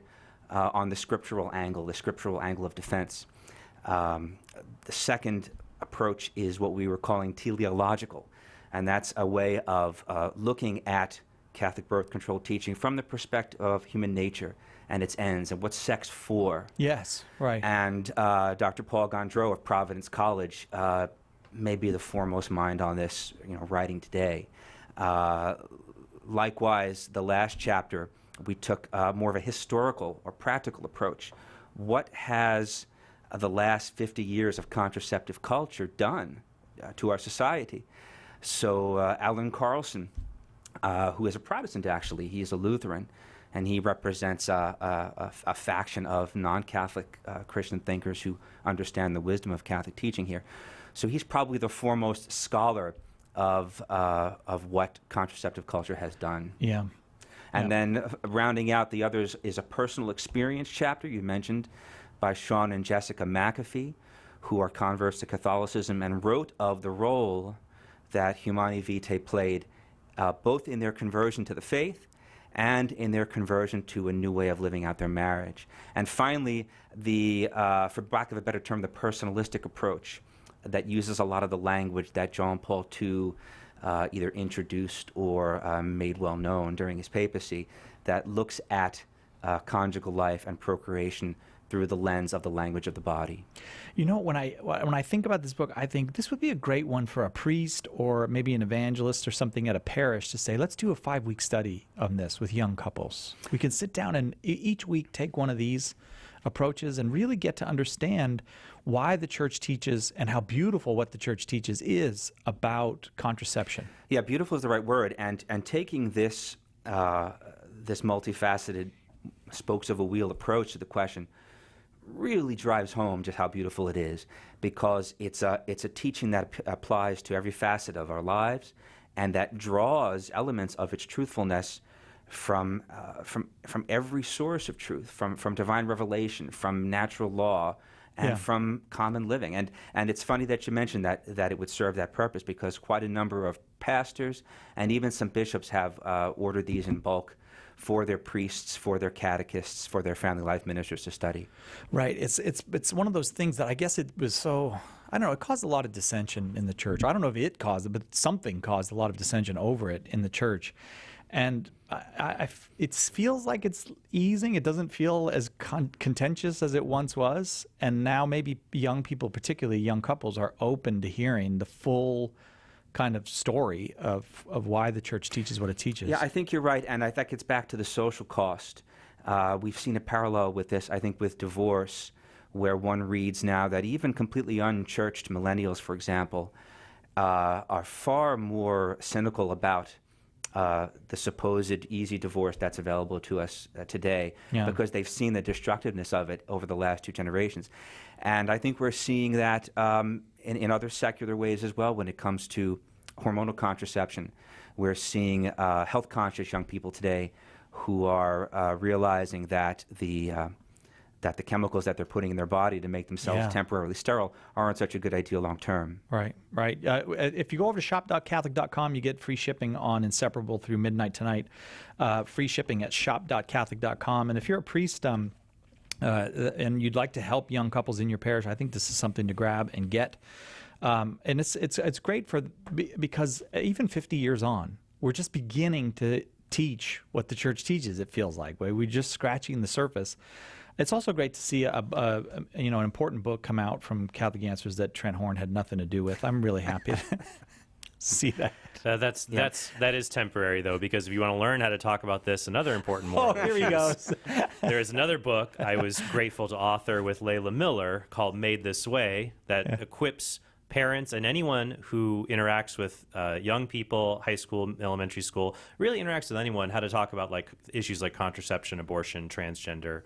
[SPEAKER 15] on the scriptural angle of defense. The second approach is what we were calling teleological, and that's a way of looking at Catholic birth control teaching from the perspective of human nature and its ends and what's sex for.
[SPEAKER 2] Yes, right.
[SPEAKER 15] And Dr. Paul Gondreau of Providence College may be the foremost mind on this, writing today. Likewise, the last chapter, we took more of a historical or practical approach. What has the last 50 years of contraceptive culture done to our society? So Alan Carlson, who is a Protestant actually, he is a Lutheran, and he represents a faction of non-Catholic Christian thinkers who understand the wisdom of Catholic teaching here. So he's probably the foremost scholar of what contraceptive culture has done.
[SPEAKER 2] Yeah.
[SPEAKER 15] And then rounding out the others is a personal experience chapter you mentioned by Sean and Jessica McAfee, who are converts to Catholicism and wrote of the role that Humanae Vitae played both in their conversion to the faith and in their conversion to a new way of living out their marriage. And finally, for lack of a better term, the personalistic approach that uses a lot of the language that John Paul II either introduced or made well known during his papacy, that looks at conjugal life and procreation through the lens of the language of the body.
[SPEAKER 2] When I think about this book, I think this would be a great one for a priest or maybe an evangelist or something at a parish to say, let's do a 5-week study on this with young couples. We can sit down and each week take one of these approaches and really get to understand why the church teaches and how beautiful what the church teaches is about contraception.
[SPEAKER 15] Yeah, beautiful is the right word. And taking this multifaceted spokes of a wheel approach to the question really drives home just how beautiful it is, because it's a teaching that applies to every facet of our lives and that draws elements of its truthfulness from every source of truth, from divine revelation, from natural law, and from common living. And it's funny that you mentioned that it would serve that purpose, because quite a number of pastors and even some bishops have ordered these in bulk for their priests, for their catechists, for their family life ministers to study.
[SPEAKER 2] Right. It's one of those things that I guess it was so, I don't know, it caused a lot of dissension in the church. I don't know if it caused it, but something caused a lot of dissension over it in the church. And it feels like it's easing. It doesn't feel as contentious as it once was. And now maybe young people, particularly young couples, are open to hearing the full kind of story of why the church teaches what it teaches.
[SPEAKER 15] Yeah, I think you're right, and that gets back to the social cost. We've seen a parallel with this, I think, with divorce, where one reads now that even completely unchurched millennials, for example, are far more cynical about the supposed easy divorce that's available to us today, because they've seen the destructiveness of it over the last 2 generations. And I think we're seeing that in other secular ways as well when it comes to hormonal contraception. We're seeing health-conscious young people today who are realizing that the chemicals that they're putting in their body to make themselves temporarily sterile aren't such a good idea long term.
[SPEAKER 2] Right. If you go over to shop.catholic.com, you get free shipping on Inseparable through midnight tonight. Free shipping at shop.catholic.com. And if you're a priest and you'd like to help young couples in your parish, I think this is something to grab and get. And it's great because even 50 years on, we're just beginning to teach what the church teaches. It feels like we're just scratching the surface. It's also great to see an important book come out from Catholic Answers that Trent Horn had nothing to do with. I'm really happy. see that.
[SPEAKER 3] That is temporary, though, because if you want to learn how to talk about this, another important moral
[SPEAKER 2] here he goes.
[SPEAKER 3] There is another book I was grateful to author with Layla Miller called Made This Way that equips parents and anyone who interacts with young people, high school, elementary school, really interacts with anyone, how to talk about like issues like contraception, abortion, transgender.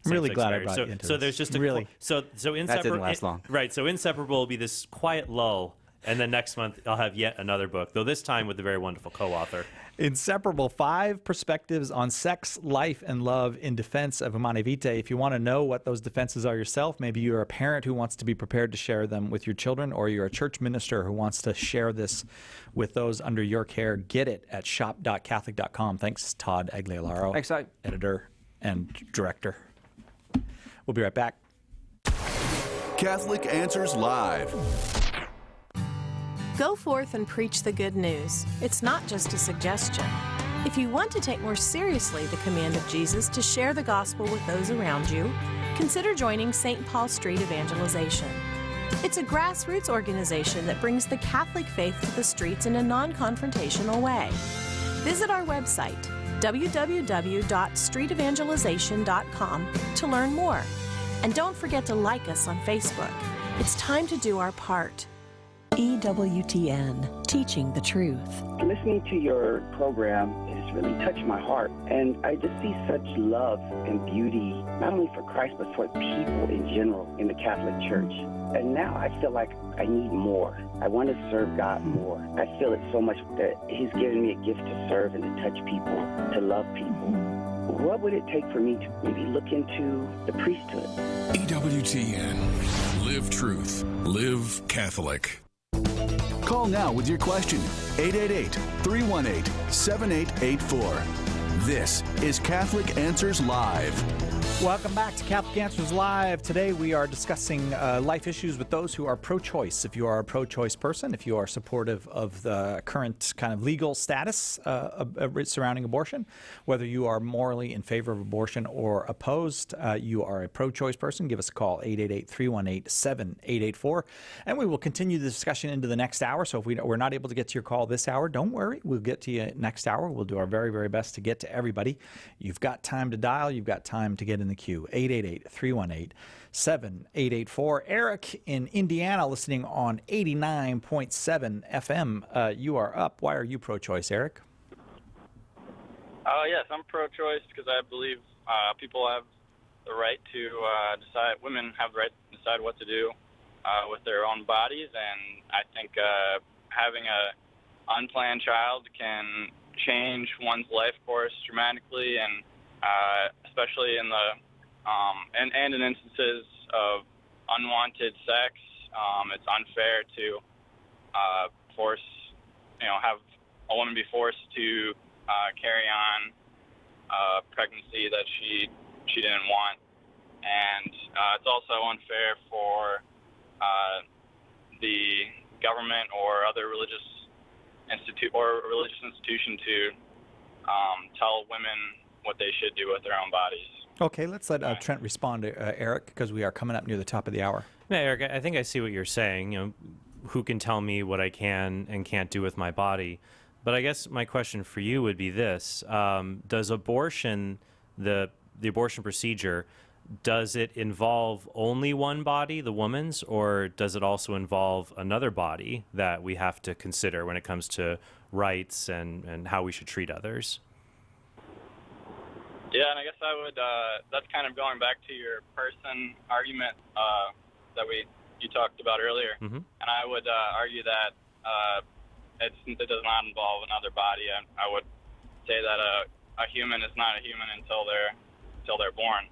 [SPEAKER 2] I'm really glad
[SPEAKER 3] marriage.
[SPEAKER 2] I brought you into
[SPEAKER 3] so
[SPEAKER 2] this.
[SPEAKER 3] there's just a
[SPEAKER 2] really.
[SPEAKER 3] So inseparable.
[SPEAKER 15] That didn't last long.
[SPEAKER 3] Right. So Inseparable will be this quiet lull, and then next month I'll have yet another book, though this time with the very wonderful co-author.
[SPEAKER 2] Inseparable: 5 Perspectives on Sex, Life, and Love in Defense of Humanae Vitae. If you want to know what those defenses are yourself, maybe you're a parent who wants to be prepared to share them with your children, or you're a church minister who wants to share this with those under your care, get it at shop.catholic.com. Thanks, Todd Agliolaro.
[SPEAKER 15] Thanks, Todd.
[SPEAKER 2] Editor and director. We'll be right back.
[SPEAKER 1] Catholic Answers Live.
[SPEAKER 16] Go forth and preach the good news. It's not just a suggestion. If you want to take more seriously the command of Jesus to share the gospel with those around you, consider joining St. Paul Street Evangelization. It's a grassroots organization that brings the Catholic faith to the streets in a non-confrontational way. Visit our website, www.streetevangelization.com, to learn more. And don't forget to like us on Facebook. It's time to do our part.
[SPEAKER 4] EWTN, teaching the truth.
[SPEAKER 17] Listening to your program has really touched my heart, and I just see such love and beauty, not only for Christ, but for people in general in the Catholic Church. And now I feel like I need more. I want to serve God more. I feel it so much that He's given me a gift to serve and to touch people, to love people. What would it take for me to maybe look into the priesthood?
[SPEAKER 18] EWTN. Live truth. Live Catholic.
[SPEAKER 1] Call now with your question. 888-318-7884. This is Catholic Answers Live.
[SPEAKER 2] Welcome back to Catholic Answers Live. Today we are discussing life issues with those who are pro-choice. If you are a pro-choice person, if you are supportive of the current kind of legal status surrounding abortion, whether you are morally in favor of abortion or opposed, you are a pro-choice person, give us a call, 888-318-7884. And we will continue the discussion into the next hour. So if we're not able to get to your call this hour, don't worry. We'll get to you next hour. We'll do our very, very best to get to everybody. You've got time to dial. You've got time to get in the queue. 888-318-7884. Eric in Indiana, listening on 89.7 FM. You are up. Why are you pro-choice, Eric?
[SPEAKER 19] Yes, I'm pro-choice because I believe people have the right to decide. Women have the right to decide what to do with their own bodies, and I think having a unplanned child can change one's life course dramatically, and especially in the and in instances of unwanted sex, it's unfair to force, have a woman be forced to carry on a pregnancy that she didn't want, and it's also unfair for the government or other religious institution to tell women what they should do with their own bodies.
[SPEAKER 2] Okay, let's let Trent respond to Eric, because we are coming up near the top of the hour.
[SPEAKER 3] Yeah, Eric, I think I see what you're saying. Who can tell me what I can and can't do with my body? But I guess my question for you would be this: does abortion, the abortion procedure, does it involve only one body, the woman's, or does it also involve another body that we have to consider when it comes to rights and how we should treat others?
[SPEAKER 19] Yeah, and I guess I would, that's kind of going back to your person argument that you talked about earlier.
[SPEAKER 3] Mm-hmm.
[SPEAKER 19] And I would argue that it does not involve another body. I would say that a human is not a human until they're born.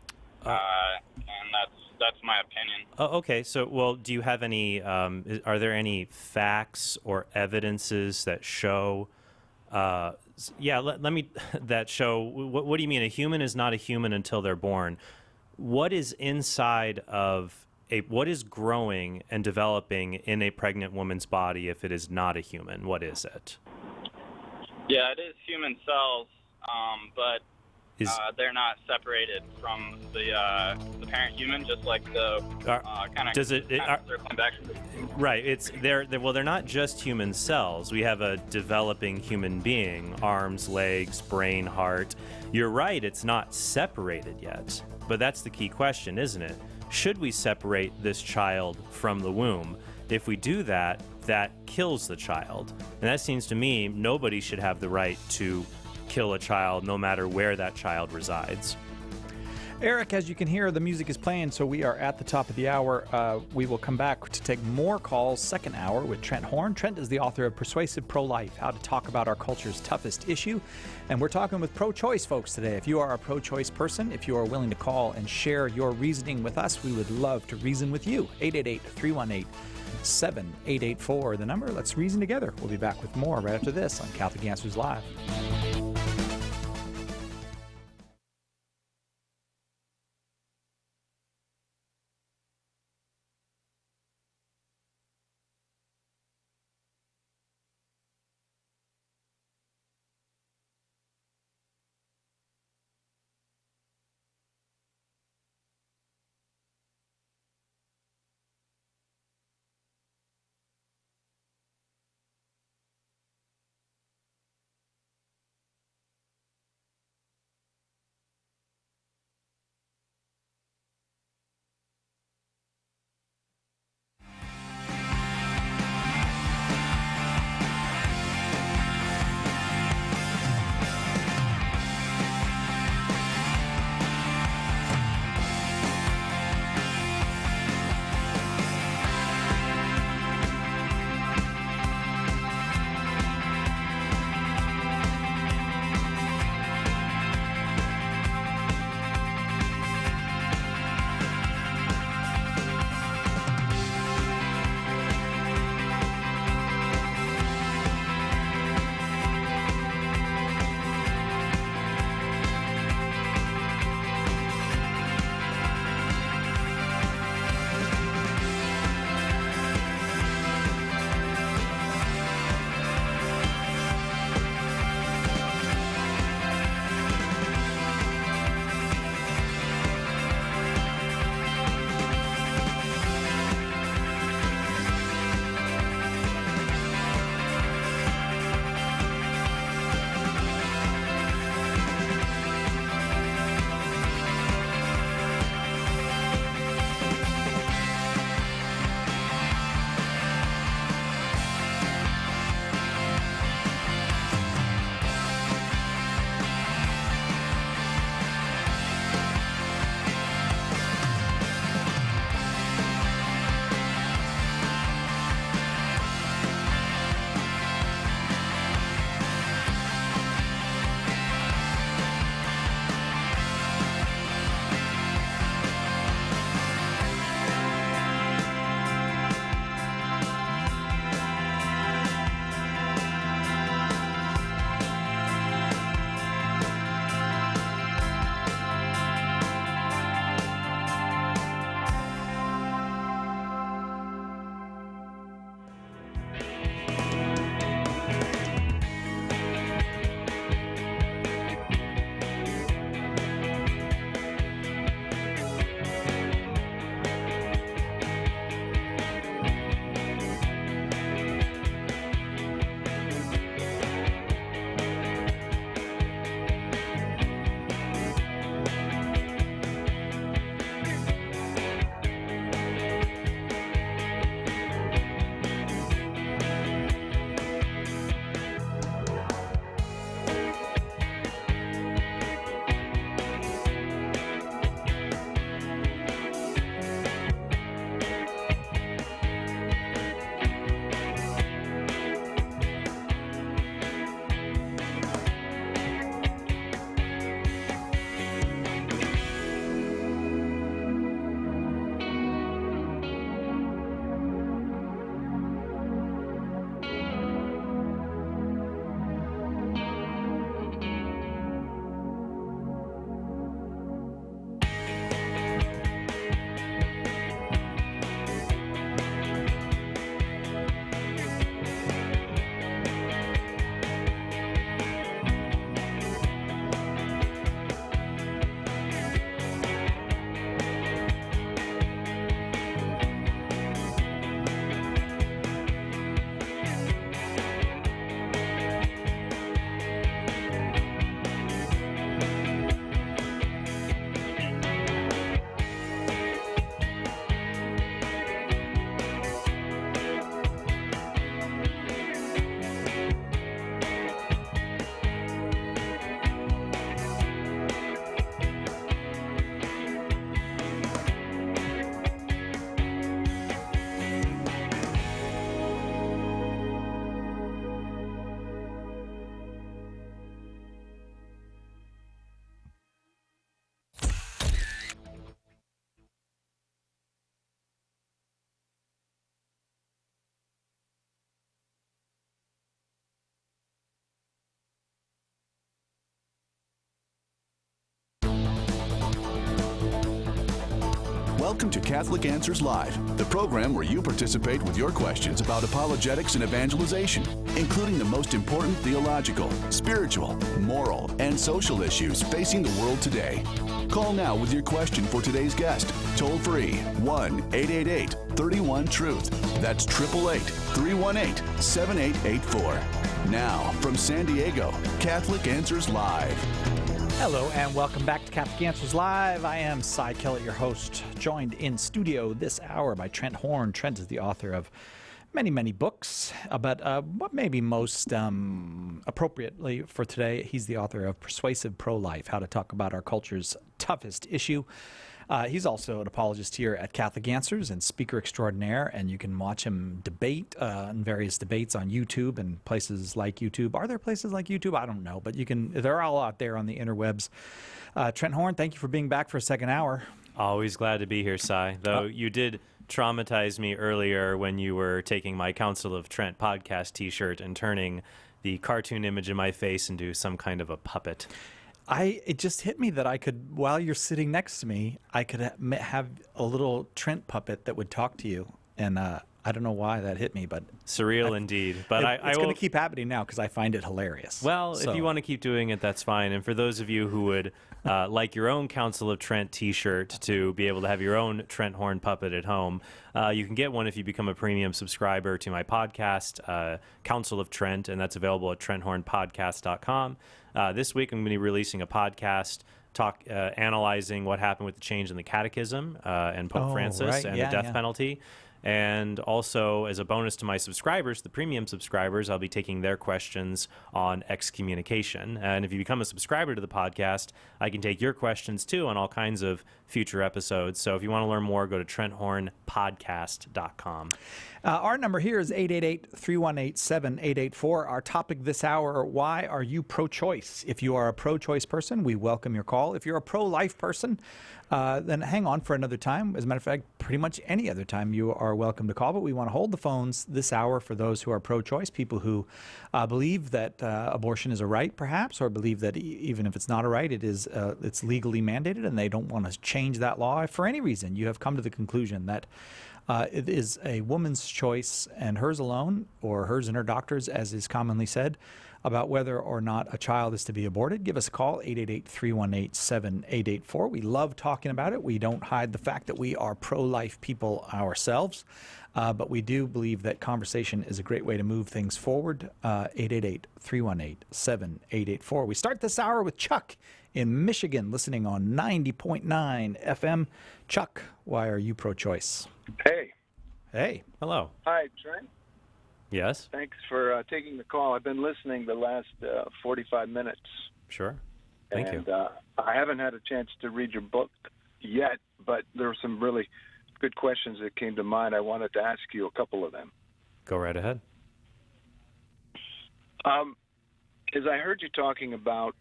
[SPEAKER 19] And that's my opinion.
[SPEAKER 3] Oh, okay. So, well, do you have any, are there any facts or evidences that show, let me, that show, what do you mean a human is not a human until they're born? What is inside of what is growing and developing in a pregnant woman's body if it is not a human? What is it?
[SPEAKER 19] Yeah, it is human cells, but they're not separated from the parent human, just like the kind of circling back.
[SPEAKER 3] Right. They're not just human cells. We have a developing human being, arms, legs, brain, heart. You're right, it's not separated yet. But that's the key question, isn't it? Should we separate this child from the womb? If we do that, that kills the child. And that seems to me nobody should have the right to kill a child no matter where that child resides.
[SPEAKER 2] Eric, as you can hear, the music is playing, so we are at the top of the hour. We will come back to take more calls, second hour, with Trent Horn. Trent is the author of Persuasive Pro-Life, How to Talk About Our Culture's Toughest Issue. And we're talking with pro-choice folks today. If you are a pro-choice person, if you are willing to call and share your reasoning with us, we would love to reason with you. 888-318-7884, the number. Let's reason together. We'll be back with more right after this on Catholic Answers Live.
[SPEAKER 1] Welcome to Catholic Answers Live, the program where you participate with your questions about apologetics and evangelization, including the most important theological, spiritual, moral, and social issues facing the world today. Call now with your question for today's guest. Toll free 1-888-31-TRUTH. That's 888-318-7884. Now, from San Diego, Catholic Answers Live.
[SPEAKER 2] Hello and welcome back to Catholic Answers Live. I am Cy Kellett, your host, joined in studio this hour by Trent Horn. Trent is the author of many books, but what may be most appropriately for today, he's the author of Persuasive Pro-Life, How to Talk About Our Culture's Toughest Issue. He's also an apologist here at Catholic Answers and speaker extraordinaire, and you can watch him debate in various debates on YouTube and places like YouTube. Are there places like YouTube? I don't know, but you can. They're all out there on the interwebs. Trent Horn, thank you for being back for a second hour.
[SPEAKER 3] Always glad to be here, Cy. Though you did traumatize me earlier when you were taking my Council of Trent podcast T-shirt and turning the cartoon image in my face into some kind of a puppet.
[SPEAKER 2] It just hit me that I could, while you're sitting next to me, I could have a little Trent puppet that would talk to you. And I don't know why that hit me, but
[SPEAKER 3] surreal indeed. But
[SPEAKER 2] it's going to keep happening now because I find it hilarious.
[SPEAKER 3] Well, if you want to keep doing it, that's fine. And for those of you who would like your own Council of Trent T-shirt to be able to have your own Trent Horn puppet at home, you can get one if you become a premium subscriber to my podcast, Council of Trent, and that's available at TrentHornPodcast.com. This week, I'm going to be releasing a podcast analyzing what happened with the change in the Catechism and Pope Francis and the death penalty. And also, as a bonus to my subscribers, the premium subscribers, I'll be taking their questions on excommunication. And if you become a subscriber to the podcast, I can take your questions, too, on all kinds of future episodes. So if you want to learn more, go to TrentHornPodcast.com.
[SPEAKER 2] Our number here is 888-318-7884. Our topic this hour, why are you pro-choice? If you are a pro-choice person, we welcome your call. If you're a pro-life person, then hang on for another time. As a matter of fact, pretty much any other time you are welcome to call, but we want to hold the phones this hour for those who are pro-choice, people who believe that abortion is a right, perhaps, or believe that even if it's not a right, it's legally mandated, and they don't want to change that law. If for any reason you have come to the conclusion that it is a woman's choice and hers alone, or hers and her doctor's, as is commonly said, about whether or not a child is to be aborted, give us a call, 888-318-7884. We love talking about it. We don't hide the fact that we are pro-life people ourselves, but we do believe that conversation is a great way to move things forward. 888-318-7884. We start this hour with Chuck in Michigan, listening on 90.9 FM. Chuck, why are you pro-choice?
[SPEAKER 20] Hey.
[SPEAKER 2] Hey.
[SPEAKER 3] Hello.
[SPEAKER 20] Hi, Trent.
[SPEAKER 3] Yes?
[SPEAKER 20] Thanks for taking the call. I've been listening the last 45 minutes.
[SPEAKER 3] Sure. Thank you.
[SPEAKER 20] I haven't had a chance to read your book yet, but there were some really good questions that came to mind. I wanted to ask you a couple of them.
[SPEAKER 3] Go right ahead.
[SPEAKER 20] As I heard you talking about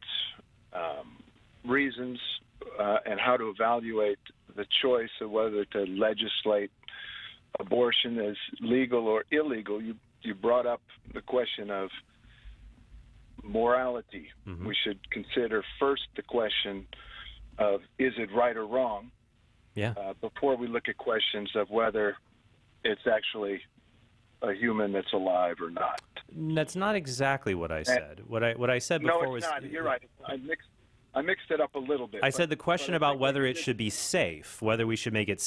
[SPEAKER 20] reasons and how to evaluate the choice of whether to legislate abortion as legal or illegal, you brought up the question of morality. Mm-hmm. We should consider first the question of is it right or wrong, before we look at questions of whether it's actually a human that's alive or not.
[SPEAKER 3] That's not exactly what I said. What I said before was...
[SPEAKER 20] No, it's not. You're right. I mixed it up a little bit.
[SPEAKER 3] I said the question about whether it should be safe, whether we should make a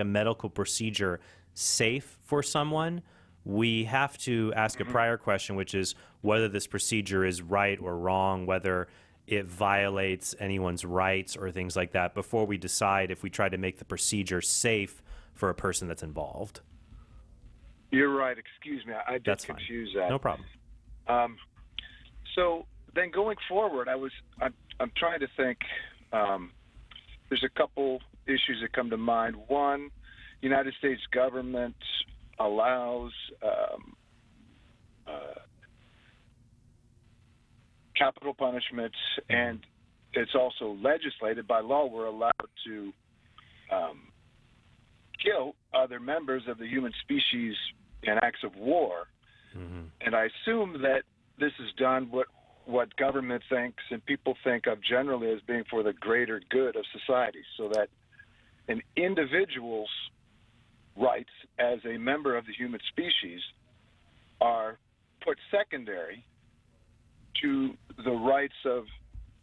[SPEAKER 3] medical procedure safe for someone, we have to ask a prior question, which is whether this procedure is right or wrong, whether it violates anyone's rights or things like that, before we decide if we try to make the procedure safe for a person that's involved.
[SPEAKER 20] You're right. Excuse me. I did confuse that.
[SPEAKER 3] No problem.
[SPEAKER 20] So then going forward, I'm trying to think. There's a couple issues that come to mind. One, United States government allows capital punishments, and it's also legislated by law. We're allowed to kill other members of the human species in acts of war. Mm-hmm. And I assume that this is done what government thinks and people think of generally as being for the greater good of society, so that an individual's rights as a member of the human species are put secondary to the rights of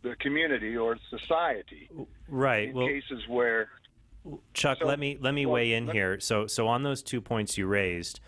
[SPEAKER 20] the community or society.
[SPEAKER 3] Right.
[SPEAKER 20] In cases where
[SPEAKER 3] Chuck, let me weigh in here. So on those 2 points you raised,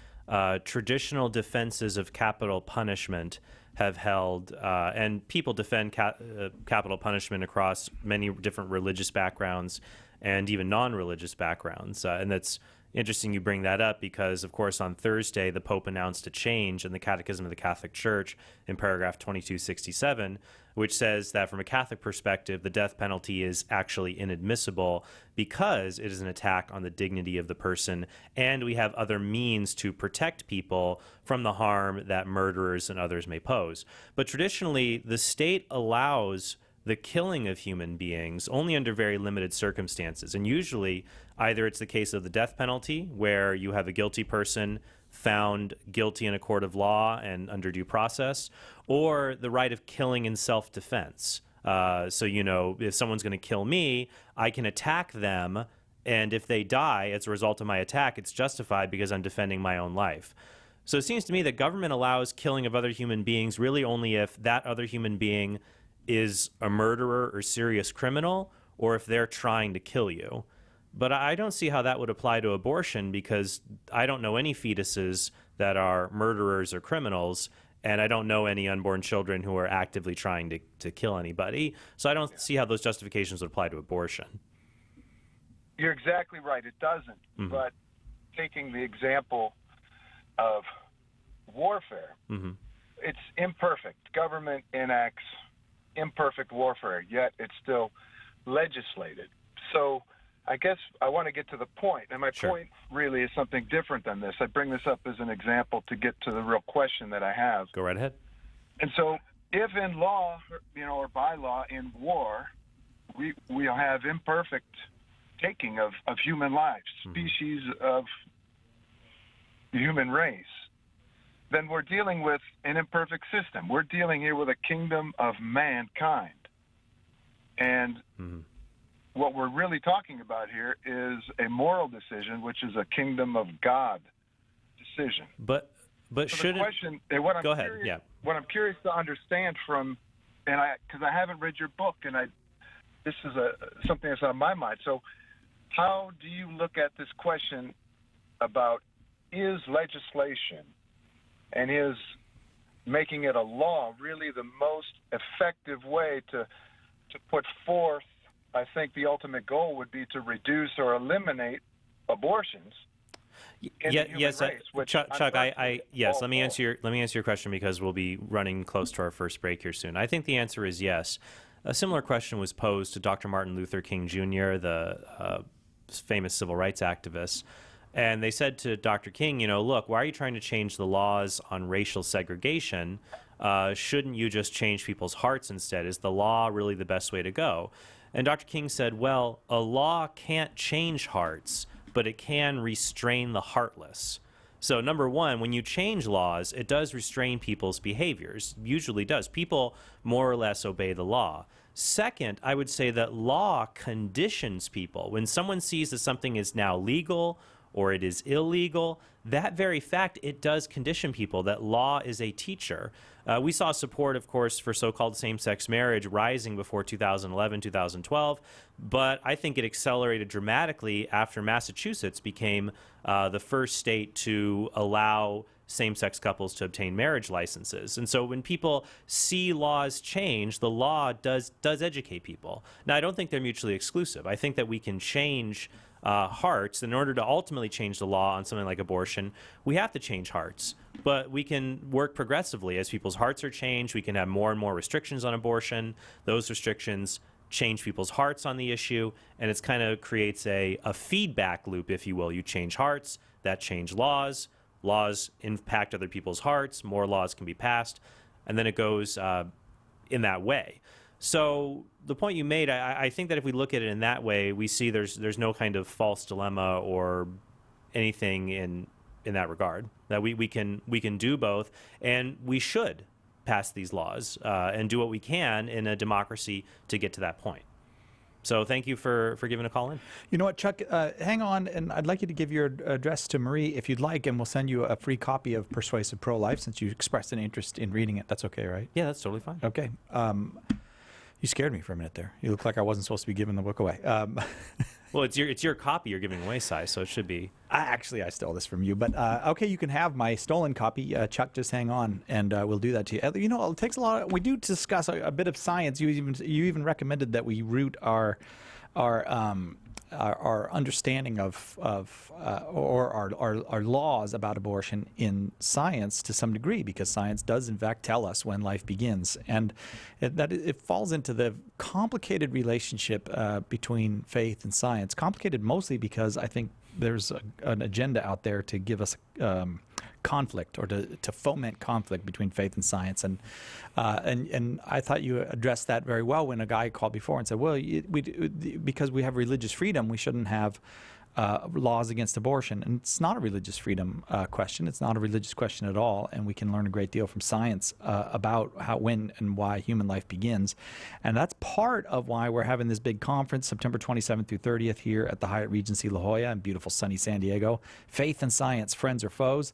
[SPEAKER 3] traditional defenses of capital punishment have held, and people defend capital punishment across many different religious backgrounds and even non-religious backgrounds. And that's interesting you bring that up because, of course, on Thursday, the Pope announced a change in the Catechism of the Catholic Church in paragraph 2267, which says that from a Catholic perspective, the death penalty is actually inadmissible because it is an attack on the dignity of the person, and we have other means to protect people from the harm that murderers and others may pose. But traditionally, the state allows the killing of human beings only under very limited circumstances. And usually, either it's the case of the death penalty, where you have a guilty person found guilty in a court of law and under due process, or the right of killing in self-defense. So, if someone's going to kill me, I can attack them, and if they die as a result of my attack, it's justified because I'm defending my own life. So it seems to me that government allows killing of other human beings really only if that other human being is a murderer or serious criminal, or if they're trying to kill you. But I don't see how that would apply to abortion because I don't know any fetuses that are murderers or criminals, and I don't know any unborn children who are actively trying to kill anybody. So I don't see how those justifications would apply to abortion.
[SPEAKER 20] You're exactly right. It doesn't.
[SPEAKER 3] Mm-hmm.
[SPEAKER 20] But taking the example of warfare,
[SPEAKER 3] mm-hmm.
[SPEAKER 20] it's imperfect. Government enacts imperfect warfare, yet it's still legislated. So I guess I want to get to the point, and my point really is something different than this. I bring this up as an example to get to the real question that I have.
[SPEAKER 3] Go right ahead.
[SPEAKER 20] And so if in law, or by law in war, we have imperfect taking of human lives, species of the human race, then we're dealing with an imperfect system. We're dealing here with a kingdom of mankind. And what we're really talking about here is a moral decision, which is a kingdom of God decision.
[SPEAKER 3] But
[SPEAKER 20] so
[SPEAKER 3] shouldn't...
[SPEAKER 20] the question, what I'm
[SPEAKER 3] Go ahead,
[SPEAKER 20] curious,
[SPEAKER 3] yeah.
[SPEAKER 20] What I'm curious to understand from, and because I haven't read your book, and this is something that's on my mind. So how do you look at this question about is legislation and is making it a law really the most effective way to put forth? I think the ultimate goal would be to reduce or eliminate abortions.
[SPEAKER 3] Yes, Chuck. Let me answer your question because we'll be running close to our first break here soon. I think the answer is yes. A similar question was posed to Dr. Martin Luther King Jr., the famous civil rights activist. And they said to Dr. King, look, why are you trying to change the laws on racial segregation? Shouldn't you just change people's hearts instead? Is the law really the best way to go? And Dr. King said, well, a law can't change hearts, but it can restrain the heartless. So number one, when you change laws, it does restrain people's behaviors, usually does. People more or less obey the law. Second, I would say that law conditions people. When someone sees that something is now legal or it is illegal, that very fact, it does condition people, that law is a teacher. We saw support, of course, for so-called same-sex marriage rising before 2011, 2012, but I think it accelerated dramatically after Massachusetts became the first state to allow same-sex couples to obtain marriage licenses. And so when people see laws change, the law does educate people. Now, I don't think they're mutually exclusive. I think that we can change hearts. In order to ultimately change the law on something like abortion, we have to change hearts. But we can work progressively. As people's hearts are changed, we can have more and more restrictions on abortion. Those restrictions change people's hearts on the issue, and it kind of creates a feedback loop, if you will. You change hearts, that change laws. Laws impact other people's hearts. More laws can be passed, and then it goes in that way. So the point you made, I think that if we look at it in that way, we see there's no kind of false dilemma or anything in that regard. That we can do both, and we should pass these laws and do what we can in a democracy to get to that point. So thank you for giving a call in.
[SPEAKER 2] You know what, Chuck? Hang on, and I'd like you to give your address to Marie if you'd like, and we'll send you a free copy of Persuasive Pro-Life since you expressed an interest in reading it. That's okay, right?
[SPEAKER 3] Yeah, that's totally fine.
[SPEAKER 2] Okay. You scared me for a minute there. You look like I wasn't supposed to be giving the book away.
[SPEAKER 3] Well, it's your copy you're giving away, Si, so it should be.
[SPEAKER 2] Actually, I stole this from you, but okay, you can have my stolen copy. Chuck, just hang on, and we'll do that to you. You know, it takes a lot. We do discuss a bit of science. You even recommended that we root our understanding of our laws about abortion in science to some degree, because science does in fact tell us when life begins, and it falls into the complicated relationship between faith and science. Complicated mostly because I think there's an agenda out there to give us conflict, or to foment conflict between faith and science, and I thought you addressed that very well when a guy called before and said, well, because we have religious freedom, we shouldn't have laws against abortion. And it's not a religious freedom question. It's not a religious question at all. And we can learn a great deal from science about how, when, and why human life begins. And that's part of why we're having this big conference, September 27th through 30th here at the Hyatt Regency La Jolla in beautiful sunny San Diego. Faith and science, friends or foes?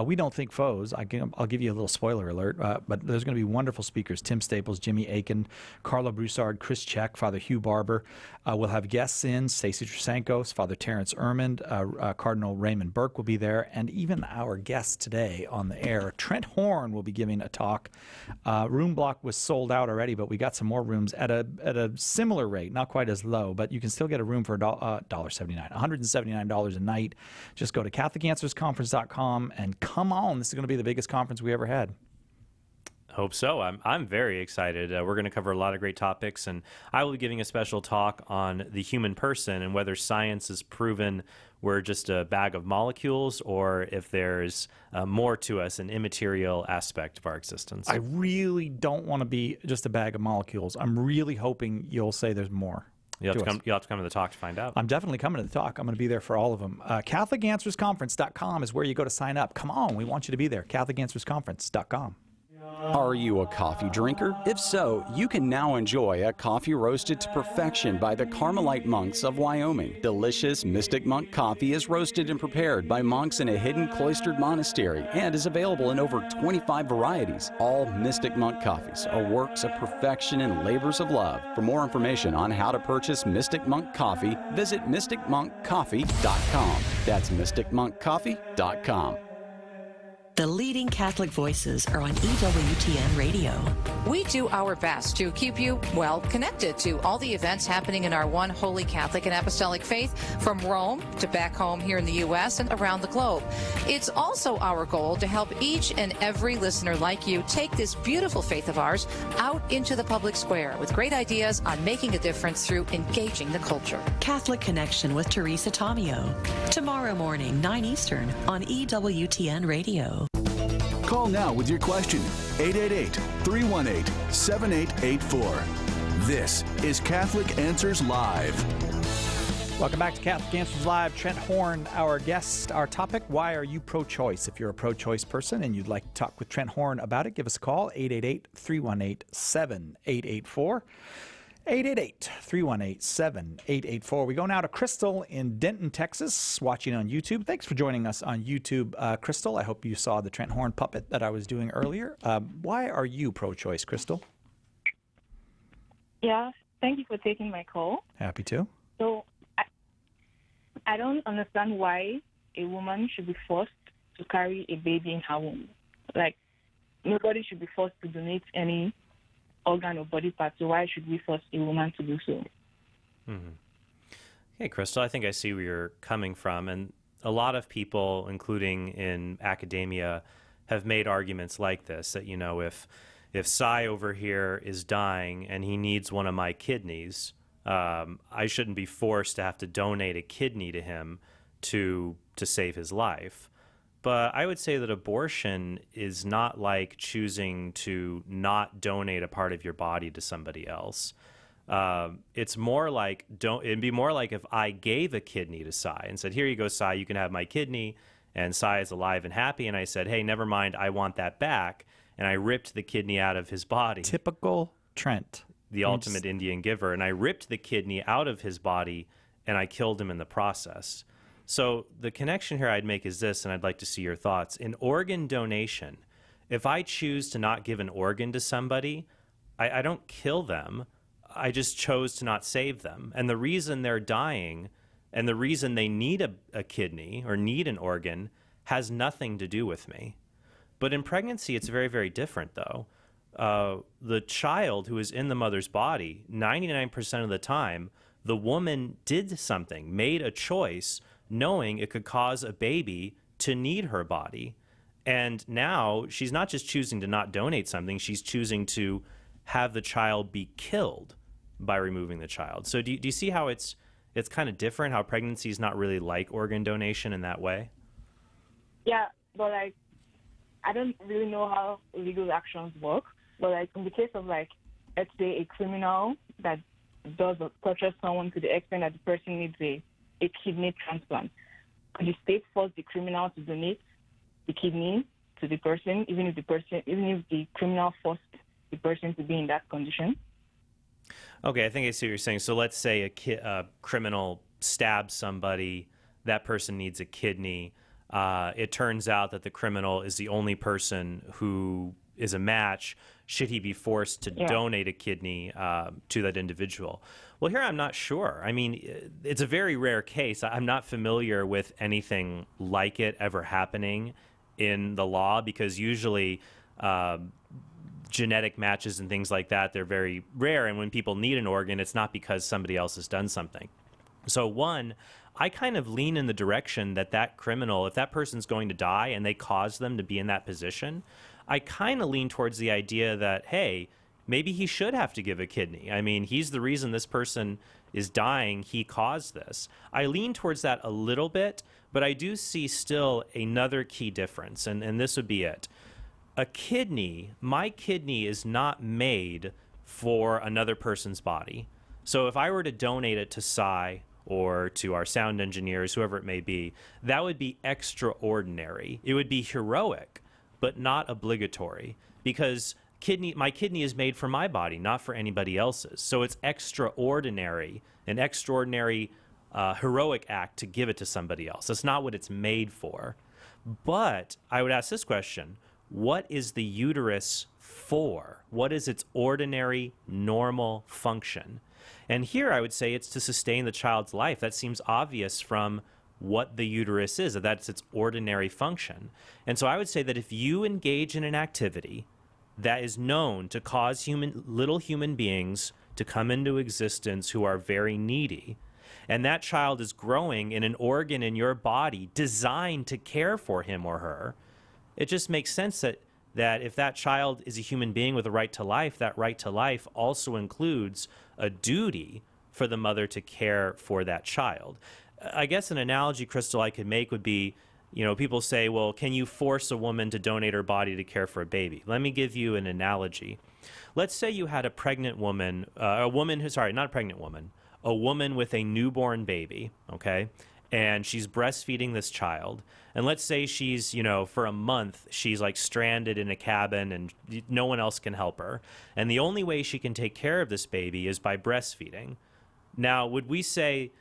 [SPEAKER 2] We don't think foes. I'll give you a little spoiler alert, but there's going to be wonderful speakers: Tim Staples, Jimmy Aiken, Carla Broussard, Chris Check, Father Hugh Barber. We'll have guests in: Stacey Trasankos, Father Terrence Ermond, Cardinal Raymond Burke will be there, and even our guest today on the air, Trent Horn, will be giving a talk. Room block was sold out already, but we got some more rooms at a similar rate, not quite as low, but you can still get a room for $1.79, $179 a night. Just go to CatholicAnswersConference.com and come on. This is going to be the biggest conference we ever had.
[SPEAKER 3] Hope so. I'm very excited. We're going to cover a lot of great topics, and I will be giving a special talk on the human person and whether science has proven we're just a bag of molecules, or if there's more to us, an immaterial aspect of our existence.
[SPEAKER 2] I really don't want to be just a bag of molecules. I'm really hoping you'll say there's more.
[SPEAKER 3] You'll have to come to the talk to find out.
[SPEAKER 2] I'm definitely coming to the talk. I'm going to be there for all of them. CatholicAnswersConference.com is where you go to sign up. Come on, we want you to be there. CatholicAnswersConference.com.
[SPEAKER 21] Are you a coffee drinker? If so, you can now enjoy a coffee roasted to perfection by the Carmelite monks of Wyoming. Delicious Mystic Monk coffee is roasted and prepared by monks in a hidden cloistered monastery and is available in over 25 varieties. All Mystic Monk coffees are works of perfection and labors of love. For more information on how to purchase Mystic Monk coffee, visit mysticmonkcoffee.com. That's mysticmonkcoffee.com.
[SPEAKER 4] The leading Catholic voices are on EWTN Radio.
[SPEAKER 22] We do our best to keep you, well, connected to all the events happening in our one holy Catholic and Apostolic faith, from Rome to back home here in the U.S. and around the globe. It's also our goal to help each and every listener like you take this beautiful faith of ours out into the public square with great ideas on making a difference through engaging the culture.
[SPEAKER 4] Catholic Connection with Teresa Tomeo. Tomorrow morning, 9 Eastern on EWTN Radio.
[SPEAKER 1] Call now with your question, 888-318-7884. This is Catholic Answers Live.
[SPEAKER 2] Welcome back to Catholic Answers Live. Trent Horn, our guest. Our topic: why are you pro-choice? If you're a pro-choice person and you'd like to talk with Trent Horn about it, give us a call, 888-318-7884. 888-318-7884. We go now to Crystal in Denton, Texas, watching on YouTube. Thanks for joining us on YouTube, Crystal. I hope you saw the Trent Horn puppet that I was doing earlier. Why are you pro-choice, Crystal?
[SPEAKER 23] Yeah, thank you for taking my call.
[SPEAKER 2] Happy to.
[SPEAKER 23] So, I don't understand why a woman should be forced to carry a baby in her womb. Like, nobody should be forced to donate any organ or body part, so why should we force a woman to do so?
[SPEAKER 3] Mm-hmm. Hey, Crystal, I think I see where you're coming from, and a lot of people, including in academia, have made arguments like this, that, you know, if Cy over here is dying and he needs one of my kidneys, I shouldn't be forced to have to donate a kidney to him to save his life. But I would say that abortion is not like choosing to not donate a part of your body to somebody else. It's more like, it'd be more like if I gave a kidney to Cy and said, here you go, Cy, you can have my kidney, and Cy is alive and happy, and I said, hey, never mind, I want that back, and I ripped the kidney out of his body.
[SPEAKER 2] Typical Trent.
[SPEAKER 3] the ultimate Indian giver, and I ripped the kidney out of his body and I killed him in the process. So the connection here I'd make is this, and I'd like to see your thoughts. In organ donation, if I choose to not give an organ to somebody, I don't kill them. I just chose to not save them. And the reason they're dying and the reason they need a kidney or need an organ has nothing to do with me. But in pregnancy, it's very, very different, though. The child who is in the mother's body, 99% of the time, the woman did something, made a choice, knowing it could cause a baby to need her body. And now she's not just choosing to not donate something, she's choosing to have the child be killed by removing the child. So do you see how it's kind of different, how pregnancy is not really like organ donation in that way?
[SPEAKER 23] Yeah, but like, I don't really know how legal actions work. But like in the case of like, let's say a criminal that does torture someone to the extent that the person needs a kidney transplant, could the state force the criminal to donate the kidney to the person, even if the criminal forced the person to be in that condition?
[SPEAKER 3] Okay, I think I see what you're saying. So let's say a criminal stabs somebody, that person needs a kidney. It turns out that the criminal is the only person who is a match. Should he be forced to donate a kidney to that individual? Well, here I'm not sure. I mean, it's a very rare case. I'm not familiar with anything like it ever happening in the law, because usually genetic matches and things like that, they're very rare. And when people need an organ, it's not because somebody else has done something. So one, I kind of lean in the direction that criminal, if that person's going to die and they cause them to be in that position, I kind of lean towards the idea that, hey, maybe he should have to give a kidney. I mean, he's the reason this person is dying. He caused this. I lean towards that a little bit, but I do see still another key difference, and this would be it. A kidney, my kidney is not made for another person's body. So if I were to donate it to Cy or to our sound engineers, whoever it may be, that would be extraordinary. It would be heroic, but not obligatory, because my kidney is made for my body, not for anybody else's. So it's extraordinary, an extraordinary heroic act to give it to somebody else. That's not what it's made for. But I would ask this question: what is the uterus for? What is its ordinary, normal function? And here I would say it's to sustain the child's life. That seems obvious from what the uterus is, that that's its ordinary function. And so I would say that if you engage in an activity that is known to cause little human beings to come into existence who are very needy, and that child is growing in an organ in your body designed to care for him or her, it just makes sense that if that child is a human being with a right to life, that right to life also includes a duty for the mother to care for that child. I guess an analogy, Crystal, I could make would be, people say, well, can you force a woman to donate her body to care for a baby? Let me give you an analogy. Let's say you had a pregnant woman, a woman with a newborn baby, okay? And she's breastfeeding this child. And let's say she's, for a month, she's like stranded in a cabin and no one else can help her. And the only way she can take care of this baby is by breastfeeding. Now, would we say,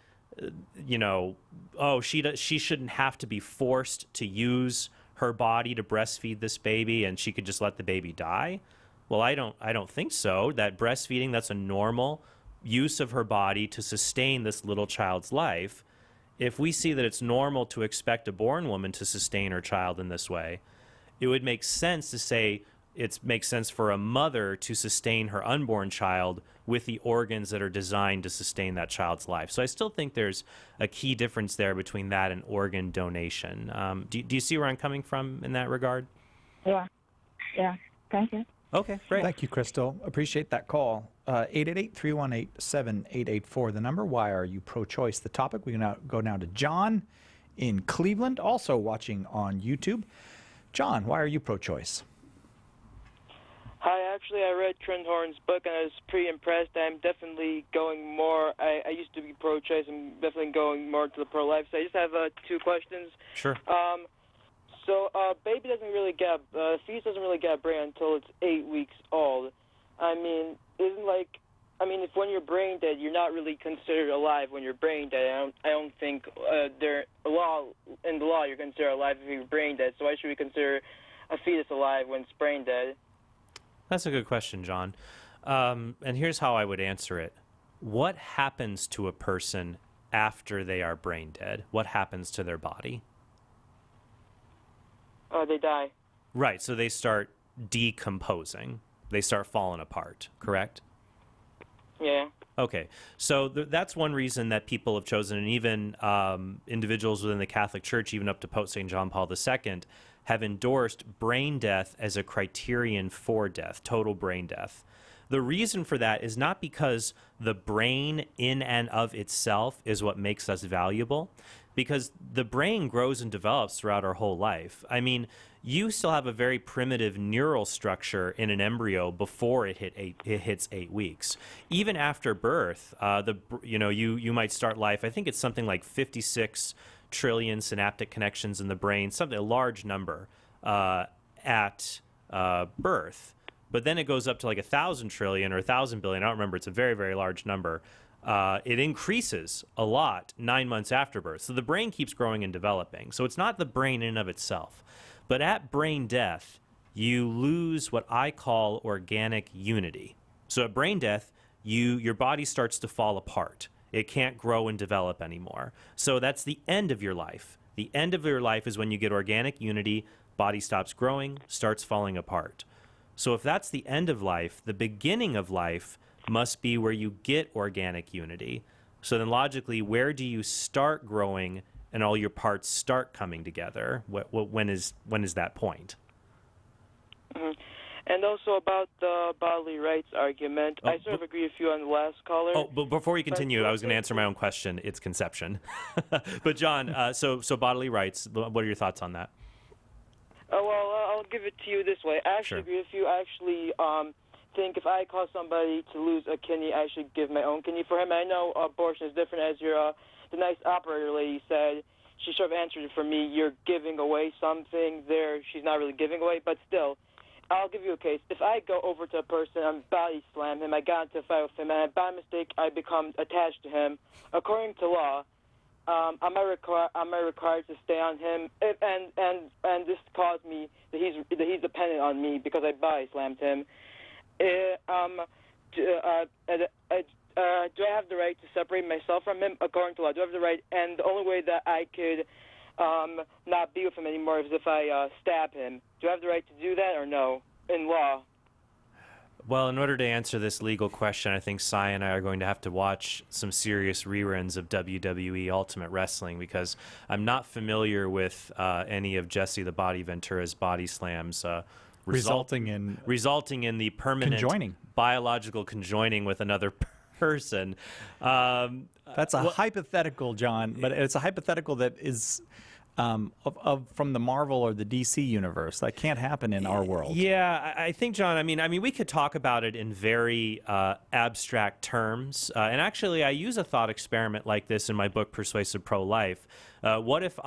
[SPEAKER 3] she shouldn't have to be forced to use her body to breastfeed this baby and she could just let the baby die? Well, I don't think so. That breastfeeding, that's a normal use of her body to sustain this little child's life. If we see that it's normal to expect a born woman to sustain her child in this way, it would make sense to say it makes sense for a mother to sustain her unborn child with the organs that are designed to sustain that child's life. So I still think there's a key difference there between that and organ donation. Do you see where I'm coming from in that regard?
[SPEAKER 23] Yeah. Thank you.
[SPEAKER 3] Okay, great.
[SPEAKER 2] Thank you, Crystal. Appreciate that call. 888-318-7884, the number. Why are you pro-choice? The topic. We can go now to John in Cleveland, also watching on YouTube. John, why are you pro-choice?
[SPEAKER 5] Hi, actually, I read Trenthorn's book, and I was pretty impressed. I'm definitely going more. I used to be pro-choice. I'm definitely going more to the pro-life. So I just have 2 questions.
[SPEAKER 3] Sure.
[SPEAKER 5] Baby doesn't really get, fetus doesn't really get a brain until it's 8 weeks old. I mean, isn't I mean, if when you're brain dead, you're not really considered alive when you're brain dead. I don't think in the law you're considered alive if you're brain dead. So why should we consider a fetus alive when it's brain dead?
[SPEAKER 3] That's a good question, John. And here's how I would answer it. What happens to a person after they are brain dead? What happens to their body?
[SPEAKER 5] They die.
[SPEAKER 3] Right, so they start decomposing. They start falling apart, correct?
[SPEAKER 5] Yeah.
[SPEAKER 3] Okay, so that's one reason that people have chosen, and even individuals within the Catholic Church, even up to Pope St. John Paul II, have endorsed brain death as a criterion for death, total brain death. The reason for that is not because the brain in and of itself is what makes us valuable, because the brain grows and develops throughout our whole life. I mean, you still have a very primitive neural structure in an embryo before it hits 8 weeks. Even after birth, you might start life. I think it's something like 56 trillion synaptic connections in the brain, a large number at birth. But then it goes up to like 1,000 trillion or 1,000 billion. I don't remember. It's a very, very large number. It increases a lot 9 months after birth. So the brain keeps growing and developing. So it's not the brain in and of itself. But at brain death, you lose what I call organic unity. So at brain death, your body starts to fall apart. It can't grow and develop anymore. So that's the end of your life. The end of your life is when you get organic unity, body stops growing, starts falling apart. So if that's the end of life, the beginning of life must be where you get organic unity. So then logically, where do you start growing and all your parts start coming together? When is that point?
[SPEAKER 5] Mm-hmm. And also about the bodily rights argument, I sort of agree with you on the last caller.
[SPEAKER 3] Oh, but before we continue, I was going to answer my own question. It's conception. But John, so bodily rights, what are your thoughts on that?
[SPEAKER 5] Well, I'll give it to you this way. I actually agree with you. I actually think if I cause somebody to lose a kidney, I should give my own kidney for him. I know abortion is different, as the nice operator lady said. She sort of answered it for me. You're giving away something there. She's not really giving away, but still, I'll give you a case. If I go over to a person and body slam him, I got into a fight with him, and by mistake I become attached to him, according to law, am I required to stay on him? And this caused me that he's dependent on me because I body slammed him. Do I have the right to separate myself from him? According to law, do I have the right? And the only way that I could not be with him anymore is if I stab him. Do I have the right to do that or no in law?
[SPEAKER 3] Well, in order to answer this legal question, I think Cy and I are going to have to watch some serious reruns of WWE Ultimate Wrestling because I'm not familiar with any of Jesse the Body Ventura's body slams
[SPEAKER 2] resulting in
[SPEAKER 3] the permanent biological conjoining with another person.
[SPEAKER 2] That's a hypothetical, John, but it's a hypothetical that is from the Marvel or the DC universe. That can't happen in our world.
[SPEAKER 3] Yeah, I think, John, I mean, we could talk about it in very abstract terms. And actually, I use a thought experiment like this in my book, Persuasive Pro-Life. What if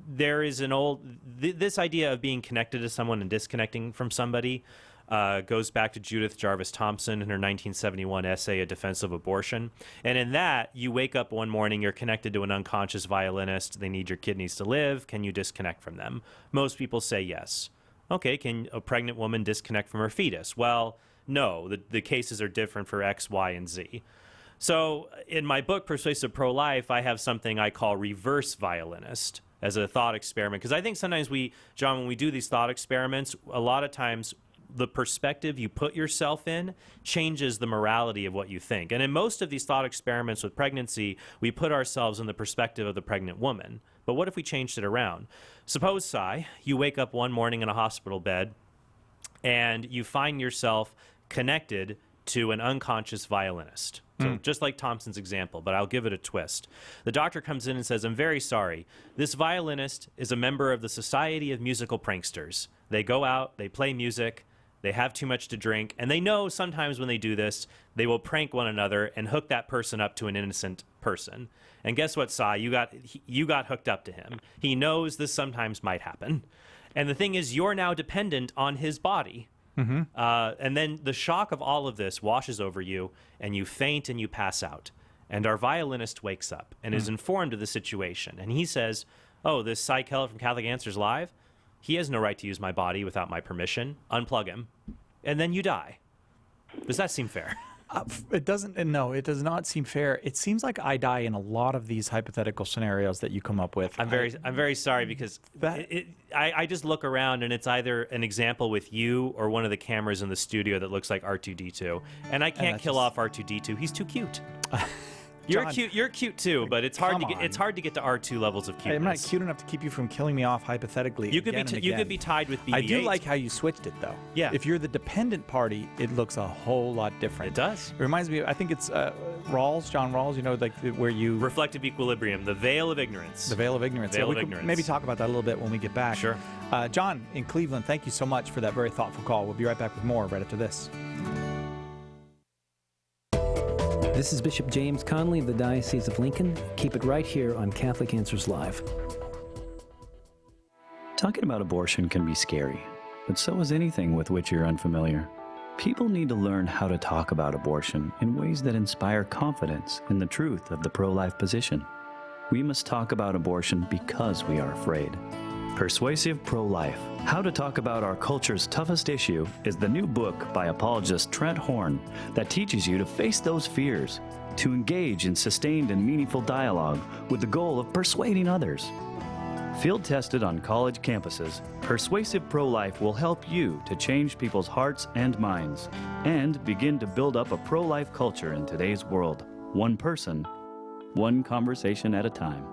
[SPEAKER 3] there is this idea of being connected to someone and disconnecting from somebody goes back to Judith Jarvis Thompson in her 1971 essay, A Defense of Abortion. And in that, you wake up one morning, you're connected to an unconscious violinist, they need your kidneys to live, can you disconnect from them? Most people say yes. Okay, can a pregnant woman disconnect from her fetus? Well, no, the cases are different for X, Y, and Z. So in my book, Persuasive Pro-Life, I have something I call reverse violinist as a thought experiment. Because I think sometimes John, when we do these thought experiments, a lot of times the perspective you put yourself in changes the morality of what you think. And in most of these thought experiments with pregnancy, we put ourselves in the perspective of the pregnant woman. But what if we changed it around? Suppose, Cy, you wake up one morning in a hospital bed and you find yourself connected to an unconscious violinist. So just like Thompson's example, but I'll give it a twist. The doctor comes in and says, I'm very sorry. This violinist is a member of the Society of Musical Pranksters. They go out, they play music, they have too much to drink, and they know sometimes when they do this, they will prank one another and hook that person up to an innocent person. And guess what, Cy? You got hooked up to him. He knows this sometimes might happen. And the thing is, you're now dependent on his body. And then the shock of all of this washes over you, and you faint and you pass out. And our violinist wakes up and is informed of the situation. And he says, oh, this Cy Kellett from Catholic Answers Live, he has no right to use my body without my permission. Unplug him. And then you die. Does that seem fair?
[SPEAKER 2] It doesn't. No, it does not seem fair. It seems like I die in a lot of these hypothetical scenarios that you come up with.
[SPEAKER 3] I'm very sorry, because I just look around and it's either an example with you or one of the cameras in the studio that looks like R2-D2, and I can't kill off R2-D2. He's too cute. You're
[SPEAKER 2] John,
[SPEAKER 3] cute. You're cute too, but it's hard to get. It's hard to get to R2 levels of cuteness.
[SPEAKER 2] I'm not cute enough to keep you from killing me off hypothetically.
[SPEAKER 3] You could be tied with BB-8.
[SPEAKER 2] I do like how you switched it though.
[SPEAKER 3] Yeah.
[SPEAKER 2] If you're the dependent party, it looks a whole lot different.
[SPEAKER 3] It does.
[SPEAKER 2] It reminds me. I think it's Rawls, John Rawls. You know, like where you
[SPEAKER 3] reflective equilibrium, the veil of ignorance.
[SPEAKER 2] The veil of ignorance.
[SPEAKER 3] Veil
[SPEAKER 2] we
[SPEAKER 3] of
[SPEAKER 2] could
[SPEAKER 3] ignorance.
[SPEAKER 2] maybe talk about that a little bit when we get back.
[SPEAKER 3] Sure.
[SPEAKER 2] John in Cleveland, thank you so much for that very thoughtful call. We'll be right back with more right after this.
[SPEAKER 6] This is Bishop James Conley of the Diocese of Lincoln. Keep it right here on Catholic Answers Live.
[SPEAKER 11] Talking about abortion can be scary, but so is anything with which you're unfamiliar. People need to learn how to talk about abortion in ways that inspire confidence in the truth of the pro-life position. We must talk about abortion because we are afraid. Persuasive Pro-Life: How to Talk About Our Culture's Toughest Issue is the new book by apologist Trent Horn that teaches you to face those fears, to engage in sustained and meaningful dialogue with the goal of persuading others. Field tested on college campuses, Persuasive Pro-Life will help you to change people's hearts and minds and begin to build up a pro-life culture in today's world, one person, one conversation at a time.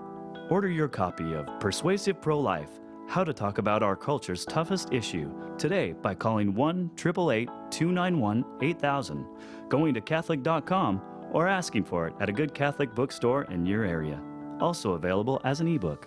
[SPEAKER 11] Order your copy of Persuasive Pro-Life: How to Talk About Our Culture's Toughest Issue today by calling 1-888-291-8000, going to Catholic.com, or asking for it at a good Catholic bookstore in your area. Also available as an ebook.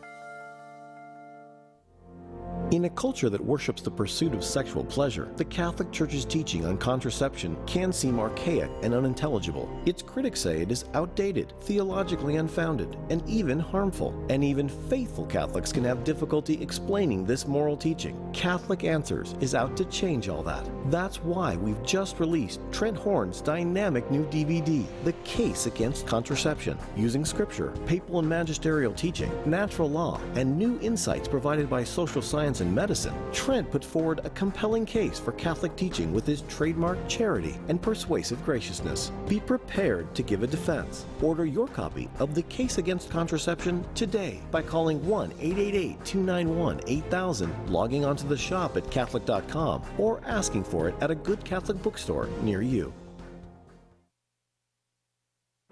[SPEAKER 12] In a culture that worships the pursuit of sexual pleasure, the Catholic Church's teaching on contraception can seem archaic and unintelligible. Its critics say it is outdated, theologically unfounded, and even harmful. And even faithful Catholics can have difficulty explaining this moral teaching. Catholic Answers is out to change all that. That's why we've just released Trent Horn's dynamic new DVD, The Case Against Contraception, using scripture, papal and magisterial teaching, natural law, and new insights provided by social science and medicine. Trent put forward a compelling case for Catholic teaching with his trademark charity and persuasive graciousness. Be prepared to give a defense. Order your copy of The Case Against Contraception today by calling 1-888-291-8000, logging onto the shop at Catholic.com, or asking for it at a good Catholic bookstore near you.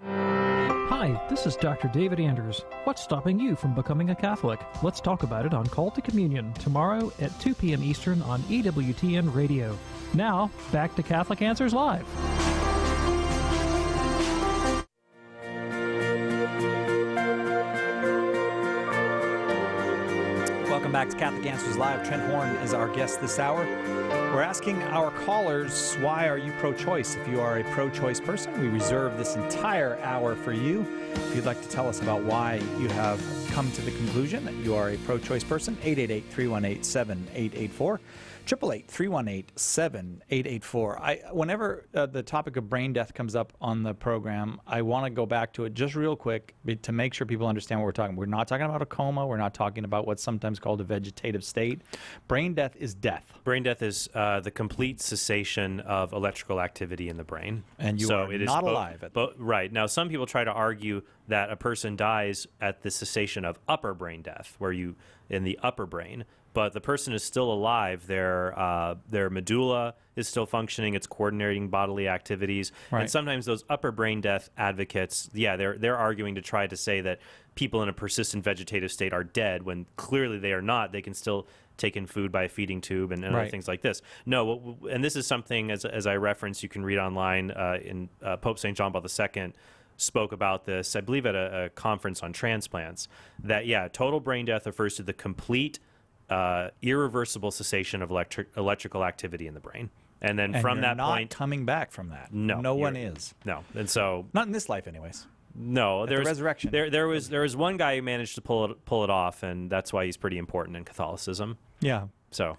[SPEAKER 13] Hi, this is Dr. David Anders. What's stopping you from becoming a Catholic? Let's talk about it on Call to Communion tomorrow at 2 p.m. Eastern on EWTN Radio. Now, back to Catholic Answers Live.
[SPEAKER 2] Welcome back to Catholic Answers Live. Trent Horn is our guest this hour. We're asking our callers, why are you pro-choice? If you are a pro-choice person, we reserve this entire hour for you. If you'd like to tell us about why you have come to the conclusion that you are a pro-choice person, 888-318-7884. 888-318-7884. Whenever the topic of brain death comes up on the program, I want to go back to it just real quick to make sure people understand what we're talking about. We're not talking about a coma. We're not talking about what's sometimes called a vegetative state. Brain death is death.
[SPEAKER 3] Brain death is the complete cessation of electrical activity in the brain.
[SPEAKER 2] And you are not alive.
[SPEAKER 3] Right. Now, some people try to argue that a person dies at the cessation of upper brain death, where you in the upper brain. But the person is still alive. Their medulla is still functioning. It's coordinating bodily activities.
[SPEAKER 2] Right.
[SPEAKER 3] And sometimes those upper brain death advocates, they're arguing to try to say that people in a persistent vegetative state are dead when clearly they are not. They can still take in food by a feeding tube and other things like this. No, and this is something, as I referenced, you can read online in Pope St. John Paul II spoke about this, I believe at a conference on transplants, that, total brain death refers to the complete irreversible cessation of electrical activity in the brain. And then from that point,
[SPEAKER 2] coming back from that.
[SPEAKER 3] No
[SPEAKER 2] one is.
[SPEAKER 3] No. And so
[SPEAKER 2] not in this life anyways.
[SPEAKER 3] No,
[SPEAKER 2] there's the resurrection.
[SPEAKER 3] There was one guy who managed to pull it off, and that's why he's pretty important in Catholicism.
[SPEAKER 2] Yeah.
[SPEAKER 3] So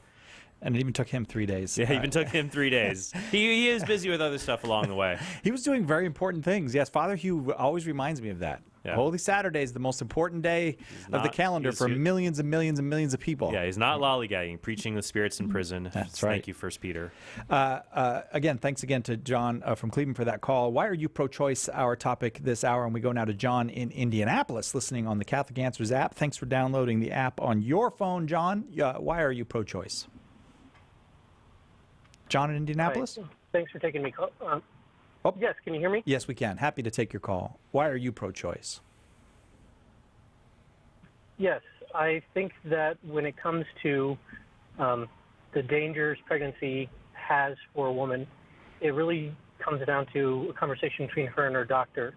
[SPEAKER 2] And it even took him 3 days.
[SPEAKER 3] Yeah, it even took him 3 days. He is busy with other stuff along the way.
[SPEAKER 2] He was doing very important things. Yes, Father Hugh always reminds me of that. Yeah. Holy Saturday is the most important day of the calendar for millions and millions and millions of people.
[SPEAKER 3] Yeah, he's not lollygagging, preaching the spirits in prison.
[SPEAKER 2] That's right.
[SPEAKER 3] Thank you, 1 Peter.
[SPEAKER 2] Again, thanks again to John from Cleveland for that call. Why are you pro-choice? Our topic this hour, and we go now to John in Indianapolis, listening on the Catholic Answers app. Thanks for downloading the app on your phone, John. Why are you pro-choice? John in Indianapolis?
[SPEAKER 7] Hi. Thanks for taking me call. Yes, can you hear me?
[SPEAKER 2] Yes, we can. Happy to take your call. Why are you pro-choice?
[SPEAKER 7] Yes, I think that when it comes to the dangers pregnancy has for a woman, it really comes down to a conversation between her and her doctor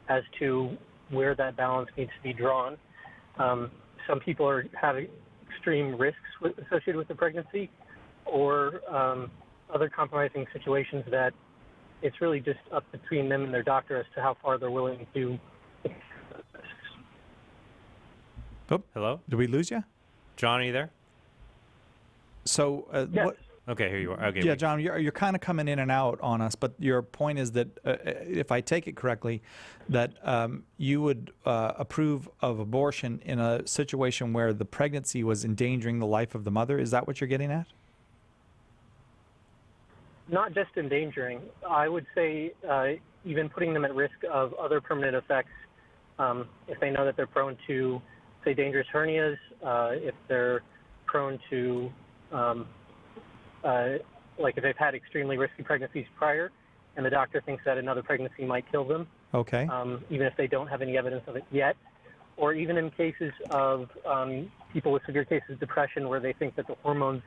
[SPEAKER 7] as to where that balance needs to be drawn. Some people are having extreme risks associated with the pregnancy, or other compromising situations that it's really just up between them and their doctor as to how far they're willing to.
[SPEAKER 2] Oh,
[SPEAKER 3] hello?
[SPEAKER 2] Did we lose you?
[SPEAKER 3] John, are you there?
[SPEAKER 2] So,
[SPEAKER 7] yes.
[SPEAKER 3] Okay, here you are. Okay.
[SPEAKER 2] Yeah, John, you're kind of coming in and out on us, but your point is that, if I take it correctly, that you would approve of abortion in a situation where the pregnancy was endangering the life of the mother. Is that what you're getting at?
[SPEAKER 7] Not just endangering. I would say even putting them at risk of other permanent effects if they know that they're prone to, say, dangerous hernias, if they're prone to, like if they've had extremely risky pregnancies prior and the doctor thinks that another pregnancy might kill them.
[SPEAKER 2] Okay.
[SPEAKER 7] Even if they don't have any evidence of it yet. Or even in cases of people with severe cases of depression where they think that the hormones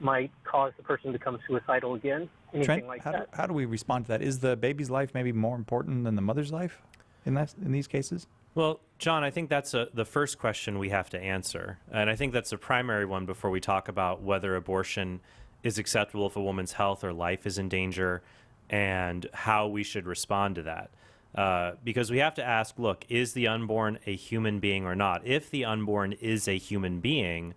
[SPEAKER 7] might cause the person to become suicidal again, anything
[SPEAKER 2] Trent,
[SPEAKER 7] like that.
[SPEAKER 2] How do we respond to that? Is the baby's life maybe more important than the mother's life in these cases?
[SPEAKER 3] Well, John, I think that's the first question we have to answer. And I think that's the primary one before we talk about whether abortion is acceptable if a woman's health or life is in danger and how we should respond to that. Because we have to ask, look, is the unborn a human being or not? If the unborn is a human being,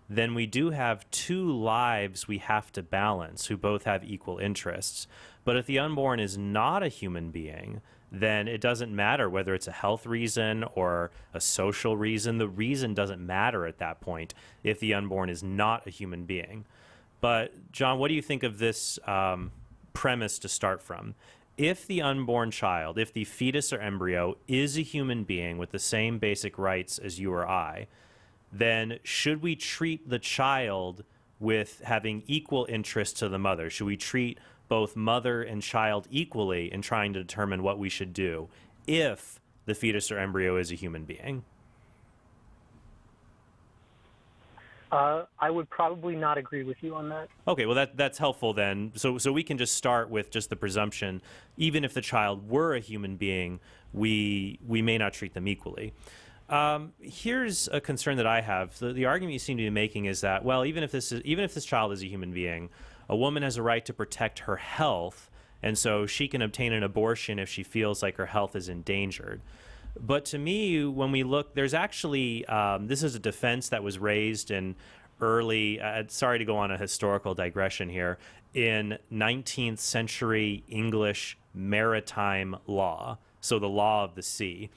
[SPEAKER 3] then we do have two lives we have to balance who both have equal interests. But if the unborn is not a human being, then it doesn't matter whether it's a health reason or a social reason. The reason doesn't matter at that point if the unborn is not a human being. But, John, what do you think of this premise to start from? If the unborn child, if the fetus or embryo is a human being with the same basic rights as you or I, then should we treat the child with having equal interest to the mother? Should we treat both mother and child equally in trying to determine what we should do if the fetus or embryo is a human being?
[SPEAKER 7] I would probably not agree with you on that.
[SPEAKER 3] Okay, well that's helpful then. So we can just start with just the presumption, even if the child were a human being, we may not treat them equally. Here's a concern that I have. The argument you seem to be making is that, well, even if this child is a human being, a woman has a right to protect her health, and so she can obtain an abortion if she feels like her health is endangered. But to me, when we look, there's actually, this is a defense that was raised in early, sorry to go on a historical digression here, in 19th century English maritime law, so the law of the sea.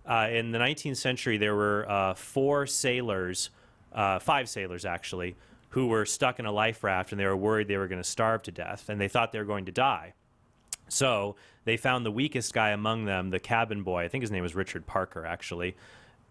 [SPEAKER 3] In the 19th century, there were 5 sailors actually, who were stuck in a life raft, and they were worried they were going to starve to death, and they thought they were going to die. So they found the weakest guy among them, the cabin boy. I think his name was Richard Parker, actually,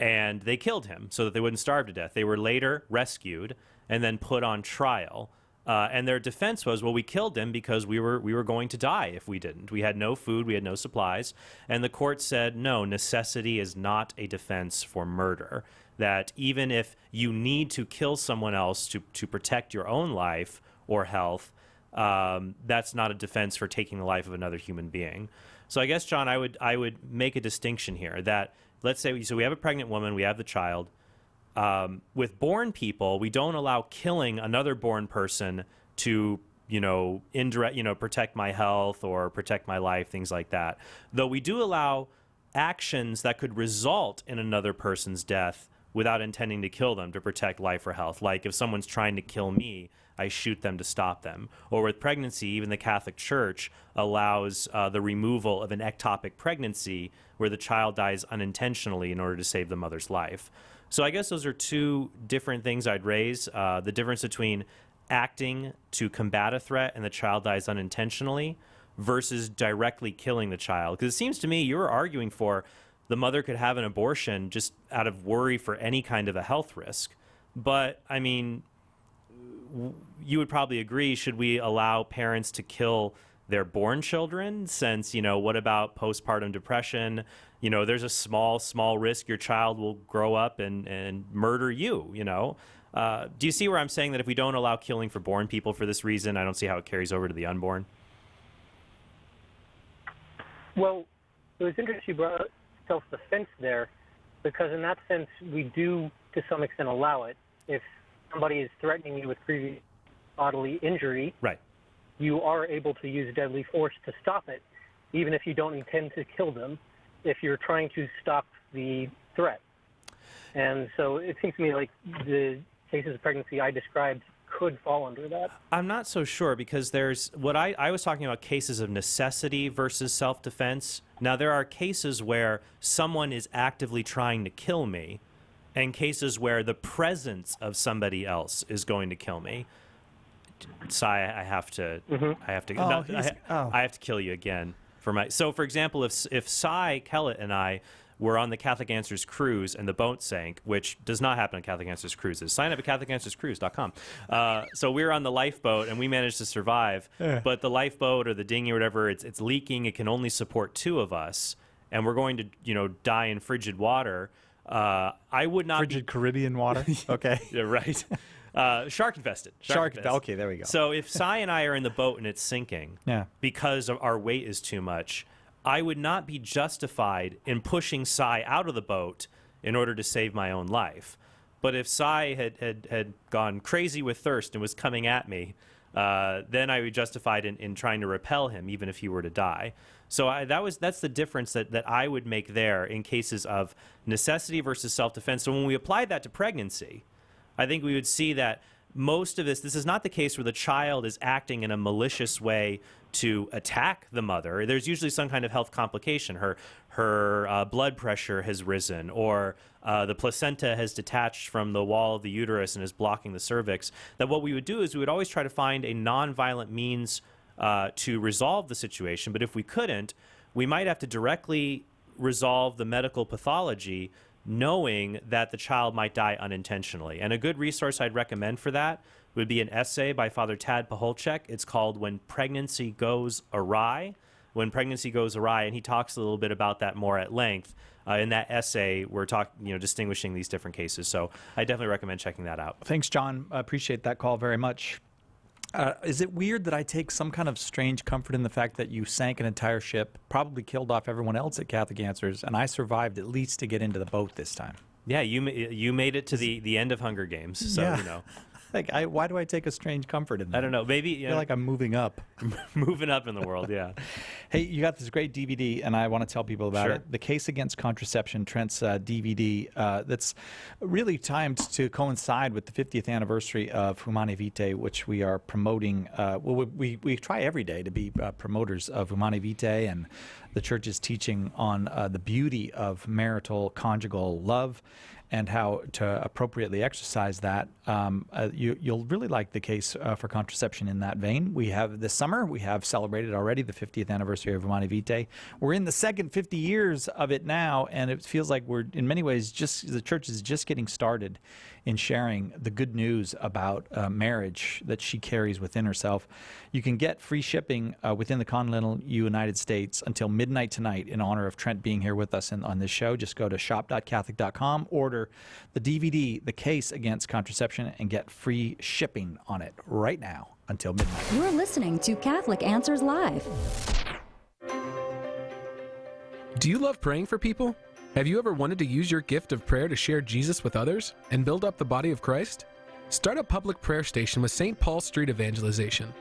[SPEAKER 3] and they killed him so that they wouldn't starve to death. They were later rescued and then put on trial. And their defense was, well, we killed him because we were going to die if we didn't. We had no food, we had no supplies. And the court said, no, necessity is not a defense for murder. That even if you need to kill someone else to protect your own life or health, that's not a defense for taking the life of another human being. So I guess, John, I would make a distinction here that, let's say, so we have a pregnant woman, we have the child. With born people, we don't allow killing another born person to, protect my health or protect my life, things like that. Though we do allow actions that could result in another person's death without intending to kill them to protect life or health. Like if someone's trying to kill me, I shoot them to stop them. Or with pregnancy, even the Catholic Church allows the removal of an ectopic pregnancy where the child dies unintentionally in order to save the mother's life. So I guess those are two different things I'd raise. The difference between acting to combat a threat and the child dies unintentionally versus directly killing the child. Because it seems to me you're arguing for the mother could have an abortion just out of worry for any kind of a health risk. But, I mean, you would probably agree, should we allow parents to kill their born children? Since, what about postpartum depression? There's a small risk your child will grow up and murder you, Do you see where I'm saying that if we don't allow killing for born people for this reason, I don't see how it carries over to the unborn?
[SPEAKER 7] Well, it was interesting you brought up self-defense there, because in that sense, we do, to some extent, allow it. If somebody is threatening you with previous bodily injury,
[SPEAKER 3] right,
[SPEAKER 7] you are able to use deadly force to stop it, even if you don't intend to kill them, if you're trying to stop the threat. And so it seems to me like the cases of pregnancy I described could fall under that.
[SPEAKER 3] I'm not so sure, because there's what I was talking about, cases of necessity versus self-defense. Now, there are cases where someone is actively trying to kill me, and cases where the presence of somebody else is going to kill me. Cy, I have to kill you again for my. So, for example, if Cy Kellett and I were on the Catholic Answers cruise and the boat sank, which does not happen on Catholic Answers cruises. Sign up at CatholicAnswersCruise.com. So we were on the lifeboat and we managed to survive, but the lifeboat or the dinghy or whatever, it's leaking. It can only support two of us, and we're going to die in frigid water. I would not
[SPEAKER 2] frigid Caribbean water. Okay,
[SPEAKER 3] yeah, right. Shark infested.
[SPEAKER 2] Okay, there we go.
[SPEAKER 3] So if Cy and I are in the boat and it's sinking, because of our weight is too much, I would not be justified in pushing Cy out of the boat in order to save my own life. But if Cy had gone crazy with thirst and was coming at me, then I would be justified in trying to repel him, even if he were to die. So that's the difference that I would make there in cases of necessity versus self-defense. So when we applied that to pregnancy, I think we would see that most of this is not the case where the child is acting in a malicious way to attack the mother. There's usually some kind of health complication. Her blood pressure has risen, or the placenta has detached from the wall of the uterus and is blocking the cervix. That what we would do is we would always try to find a nonviolent means to resolve the situation. But if we couldn't, we might have to directly resolve the medical pathology, knowing that the child might die unintentionally. And a good resource I'd recommend for that would be an essay by Father Tad Pacholczyk. It's called When Pregnancy Goes Awry. When Pregnancy Goes Awry, and he talks a little bit about that more at length. In that essay, we're distinguishing these different cases. So I definitely recommend checking that out.
[SPEAKER 2] Thanks, John. I appreciate that call very much. Is it weird that I take some kind of strange comfort in the fact that you sank an entire ship, probably killed off everyone else at Catholic Answers, and I survived at least to get into the boat this time?
[SPEAKER 3] Yeah, you made it to the end of Hunger Games, so
[SPEAKER 2] why do I take a strange comfort in that?
[SPEAKER 3] I don't know. Maybe
[SPEAKER 2] I feel like I'm moving up.
[SPEAKER 3] Moving up in the world, yeah.
[SPEAKER 2] Hey, you got this great DVD, and I want to tell people about it. The Case Against Contraception, Trent's DVD, that's really timed to coincide with the 50th anniversary of Humanae Vitae, which we are promoting. We try every day to be promoters of Humanae Vitae and the Church's teaching on the beauty of marital conjugal love and how to appropriately exercise that. You'll really like the Case for Contraception in that vein. We have this summer, we have celebrated already the 50th anniversary of Humanae Vitae. We're in the second 50 years of it now, and it feels like we're, in many ways, the Church is just getting started in sharing the good news about marriage that she carries within herself. You can get free shipping within the continental United States until midnight tonight in honor of Trent being here with us on this show. Just go to shop.catholic.com, order the DVD, The Case Against Contraception, and get free shipping on it right now until midnight.
[SPEAKER 8] You're listening to Catholic Answers Live.
[SPEAKER 9] Do you love praying for people? Have you ever wanted to use your gift of prayer to share Jesus with others and build up the body of Christ? Start a public prayer station with St. Paul Street Evangelization.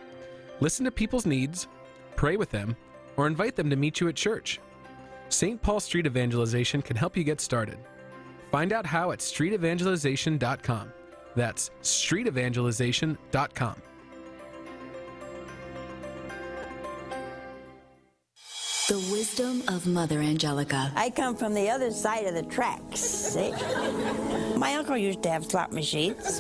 [SPEAKER 9] Listen to people's needs, pray with them, or invite them to meet you at church. St. Paul Street Evangelization can help you get started. Find out how at streetevangelization.com. That's streetevangelization.com.
[SPEAKER 10] The wisdom of Mother Angelica.
[SPEAKER 14] I come from the other side of the tracks, see? My uncle used to have slot machines.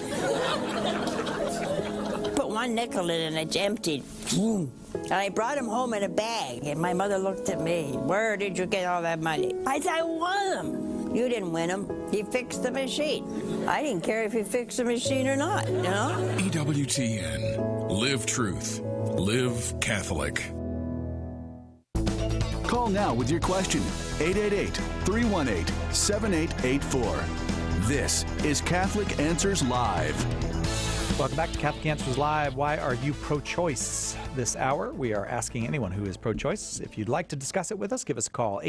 [SPEAKER 14] Put one nickel in and it's emptied. And I brought him home in a bag, and my mother looked at me. Where did you get all that money? I said, I won them. You didn't win them. He fixed the machine. I didn't care if he fixed the machine or not, you know?
[SPEAKER 18] EWTN. Live truth. Live Catholic.
[SPEAKER 1] Call now with your question. 888-318-7884. This is Catholic Answers Live.
[SPEAKER 2] Welcome back to Catholic Answers Live. Why are you pro-choice? This hour, we are asking anyone who is pro-choice. If you'd like to discuss it with us, give us a call,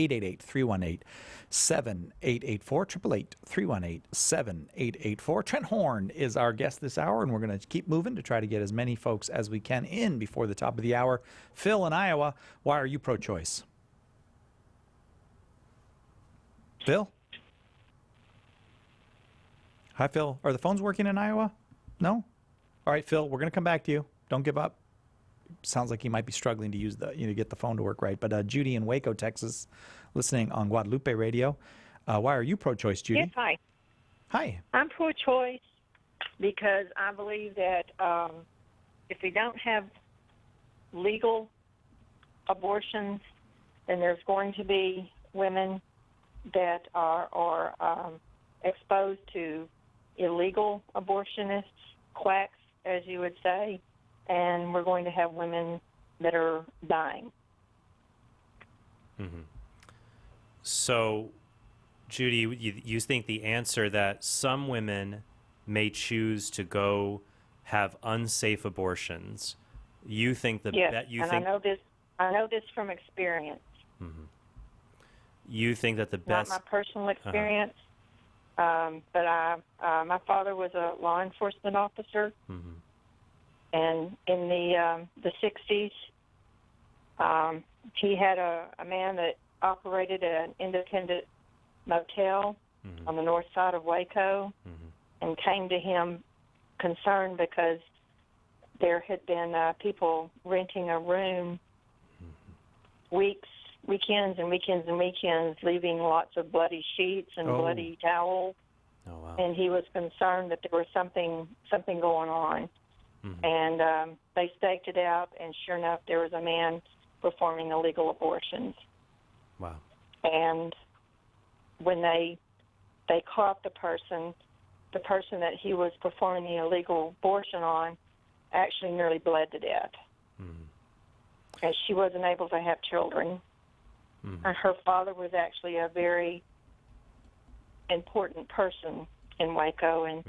[SPEAKER 2] 888-318-7884, 888-318-7884. Trent Horn is our guest this hour, and we're going to keep moving to try to get as many folks as we can in before the top of the hour. Phil in Iowa, why are you pro-choice? Phil? Hi, Phil. Are the phones working in Iowa? No? All right, Phil, we're going to come back to you. Don't give up. Sounds like he might be struggling to use get the phone to work right. But Judy in Waco, Texas, listening on Guadalupe Radio. Why are you pro-choice, Judy?
[SPEAKER 15] Yes, hi.
[SPEAKER 2] Hi.
[SPEAKER 15] I'm pro-choice because I believe that if we don't have legal abortions, then there's going to be women that are exposed to illegal abortionists, quacks, as you would say, and we're going to have women that are dying.
[SPEAKER 3] Mm-hmm. So, Judy, you think the answer that some women may choose to go have unsafe abortions, you think that
[SPEAKER 15] yes,
[SPEAKER 3] that you
[SPEAKER 15] and
[SPEAKER 3] think
[SPEAKER 15] I know this from experience.
[SPEAKER 3] Mm-hmm. You think that the best
[SPEAKER 15] not my personal experience. But my father was a law enforcement officer, and in the 60s, he had a man that operated an independent motel on the north side of Waco, and came to him concerned because there had been people renting a room weekends, leaving lots of bloody sheets and bloody towels.
[SPEAKER 3] Oh, wow.
[SPEAKER 15] And he was concerned that there was something going on. And they staked it out, and sure enough, there was a man performing illegal abortions.
[SPEAKER 3] Wow.
[SPEAKER 15] And when they caught the person that he was performing the illegal abortion on actually nearly bled to death. And she wasn't able to have children. And her father was actually a very important person in Waco, and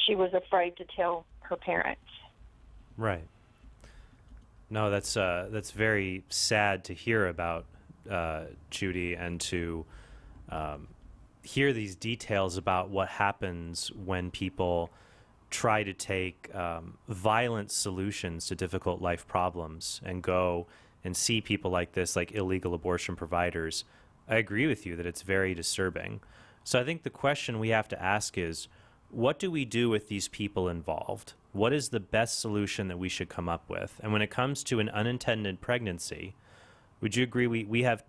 [SPEAKER 15] she was afraid to tell her parents.
[SPEAKER 3] Right. No, that's very sad to hear about, Judy, and to hear these details about what happens when people try to take violent solutions to difficult life problems and go and see people like this, like illegal abortion providers. I agree with you that it's very disturbing. So I think the question we have to ask is, what do we do with these people involved? What is the best solution that we should come up with? And when it comes to an unintended pregnancy, would you agree we have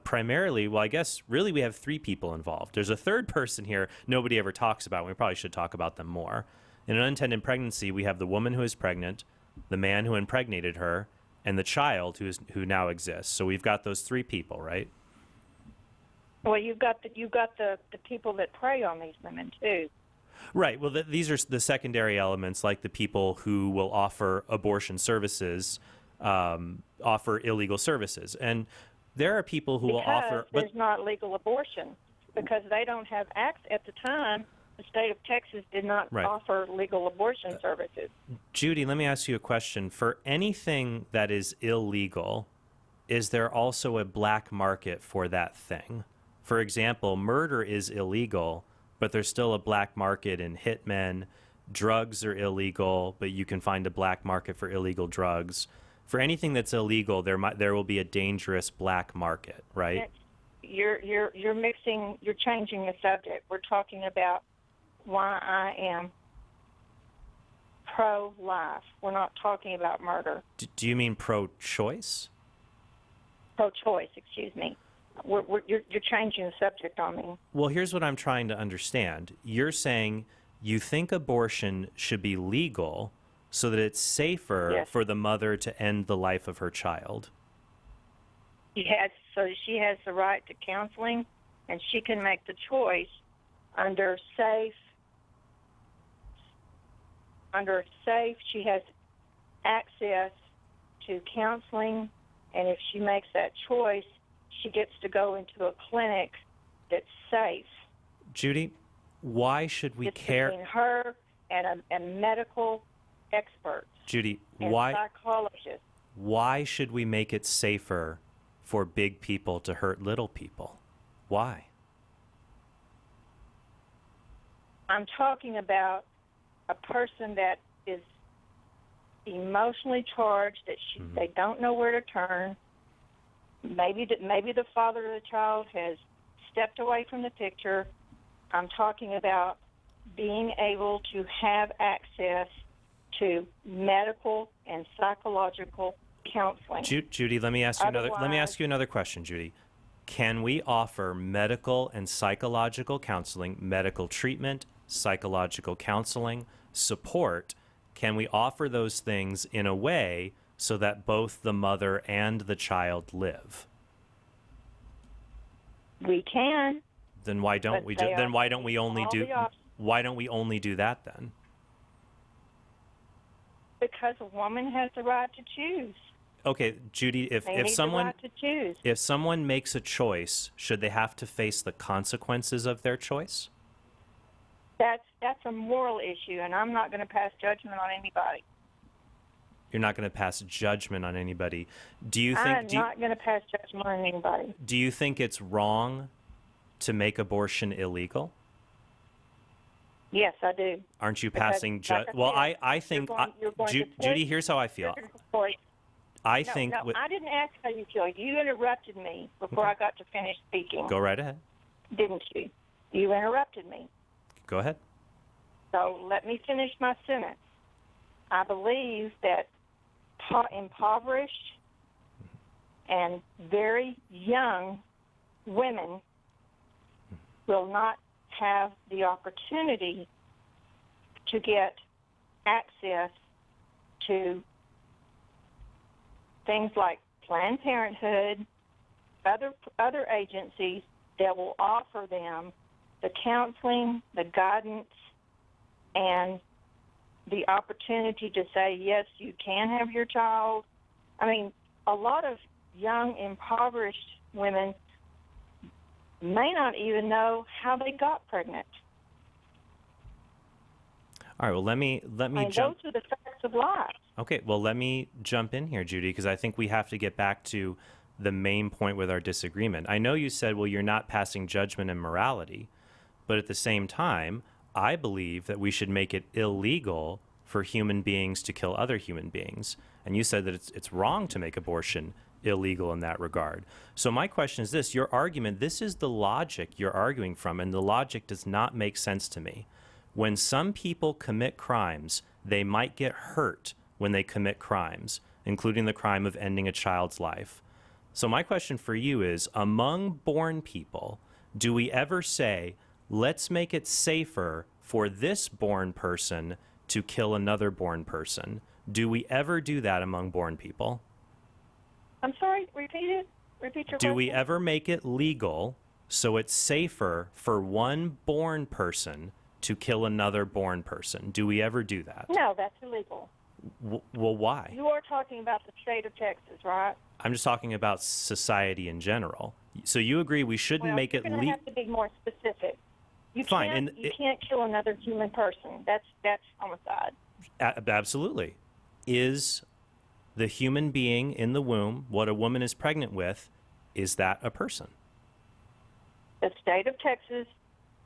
[SPEAKER 3] primarily, well, I guess really we have three people involved. There's a third person here nobody ever talks about, and we probably should talk about them more. In an unintended pregnancy, we have the woman who is pregnant, the man who impregnated her, and the child who now exists. So we've got those three people, right?
[SPEAKER 15] Well, you've got the people that prey on these women too.
[SPEAKER 3] Right. Well, these are the secondary elements, like the people who will offer abortion services, offer illegal services, and there are people who will offer.
[SPEAKER 15] Because there's not legal abortion, because they don't have access at the time. The state of Texas did not offer legal abortion services.
[SPEAKER 3] Judy, let me ask you a question. For anything that is illegal, is there also a black market for that thing? For example, murder is illegal, but there's still a black market in hitmen. Drugs are illegal, but you can find a black market for illegal drugs. For anything that's illegal, there will be a dangerous black market, right?
[SPEAKER 15] You're changing the subject. We're talking about why I am pro-life. We're not talking about murder.
[SPEAKER 3] Do you mean pro-choice?
[SPEAKER 15] Pro-choice, excuse me. You're changing the subject on me.
[SPEAKER 3] Well, here's what I'm trying to understand. You're saying you think abortion should be legal so that it's safer for the mother to end the life of her child.
[SPEAKER 15] So she has the right to counseling, and she can make the choice under safe. She has access to counseling, and if she makes that choice, she gets to go into a clinic that's safe.
[SPEAKER 3] Judy, why should we care?
[SPEAKER 15] Between her and medical experts.
[SPEAKER 3] Judy,
[SPEAKER 15] and psychologists.
[SPEAKER 3] Why should we make it safer for big people to hurt little people? Why?
[SPEAKER 15] I'm talking about a person that is emotionally charged, that they don't know where to turn. Maybe the father of the child has stepped away from the picture. I'm talking about being able to have access to medical and psychological counseling.
[SPEAKER 3] Judy, let me ask you another question, Judy. Can we offer medical and psychological counseling, medical treatment, psychological counseling, support? Can we offer those things in a way so that both the mother and the child live?
[SPEAKER 15] We can.
[SPEAKER 3] Then why don't we? Why don't we only do that then?
[SPEAKER 15] Because a woman has the right to choose.
[SPEAKER 3] Okay, Judy, if someone makes a choice, should they have to face the consequences of their choice?
[SPEAKER 15] That's a moral issue, and I'm not going to pass judgment on anybody.
[SPEAKER 3] You're not going to pass judgment on anybody.
[SPEAKER 15] I'm not going to pass judgment on anybody.
[SPEAKER 3] Do you think it's wrong to make abortion illegal?
[SPEAKER 15] Yes, I do.
[SPEAKER 3] Aren't you passing judgment? Well, I think, Judy, here's how I feel. I
[SPEAKER 15] didn't ask how you feel. You interrupted me before I got to finish speaking.
[SPEAKER 3] Go right ahead.
[SPEAKER 15] Didn't you? You interrupted me.
[SPEAKER 3] Go ahead.
[SPEAKER 15] So let me finish my sentence. I believe that impoverished and very young women will not have the opportunity to get access to things like Planned Parenthood, other agencies that will offer them the counseling, the guidance, and the opportunity to say, yes, you can have your child. I mean, a lot of young, impoverished women may not even know how they got pregnant.
[SPEAKER 3] All right, well, let me
[SPEAKER 15] jump. Those are the facts of life.
[SPEAKER 3] Okay, well, let me jump in here, Judy, because I think we have to get back to the main point with our disagreement. I know you said, well, you're not passing judgment and morality, but at the same time, I believe that we should make it illegal for human beings to kill other human beings. And you said that it's wrong to make abortion illegal in that regard. So my question is this, your argument, this is the logic you're arguing from, and the logic does not make sense to me. When some people commit crimes, they might get hurt when they commit crimes, including the crime of ending a child's life. So my question for you is, among born people, do we ever say, let's make it safer for this born person to kill another born person? Do we ever do that among born people?
[SPEAKER 15] I'm sorry, repeat it. Repeat your question.
[SPEAKER 3] Do we ever make it legal so it's safer for one born person to kill another born person? Do we ever do that?
[SPEAKER 15] No, that's illegal.
[SPEAKER 3] Well, why?
[SPEAKER 15] You are talking about the state of Texas, right?
[SPEAKER 3] I'm just talking about society in general. So you agree we shouldn't make it legal?
[SPEAKER 15] You have to be more specific. You
[SPEAKER 3] Fine.
[SPEAKER 15] can't kill another human person. That's homicide.
[SPEAKER 3] Absolutely. Is the human being in the womb, what a woman is pregnant with, is that a person?
[SPEAKER 15] The state of Texas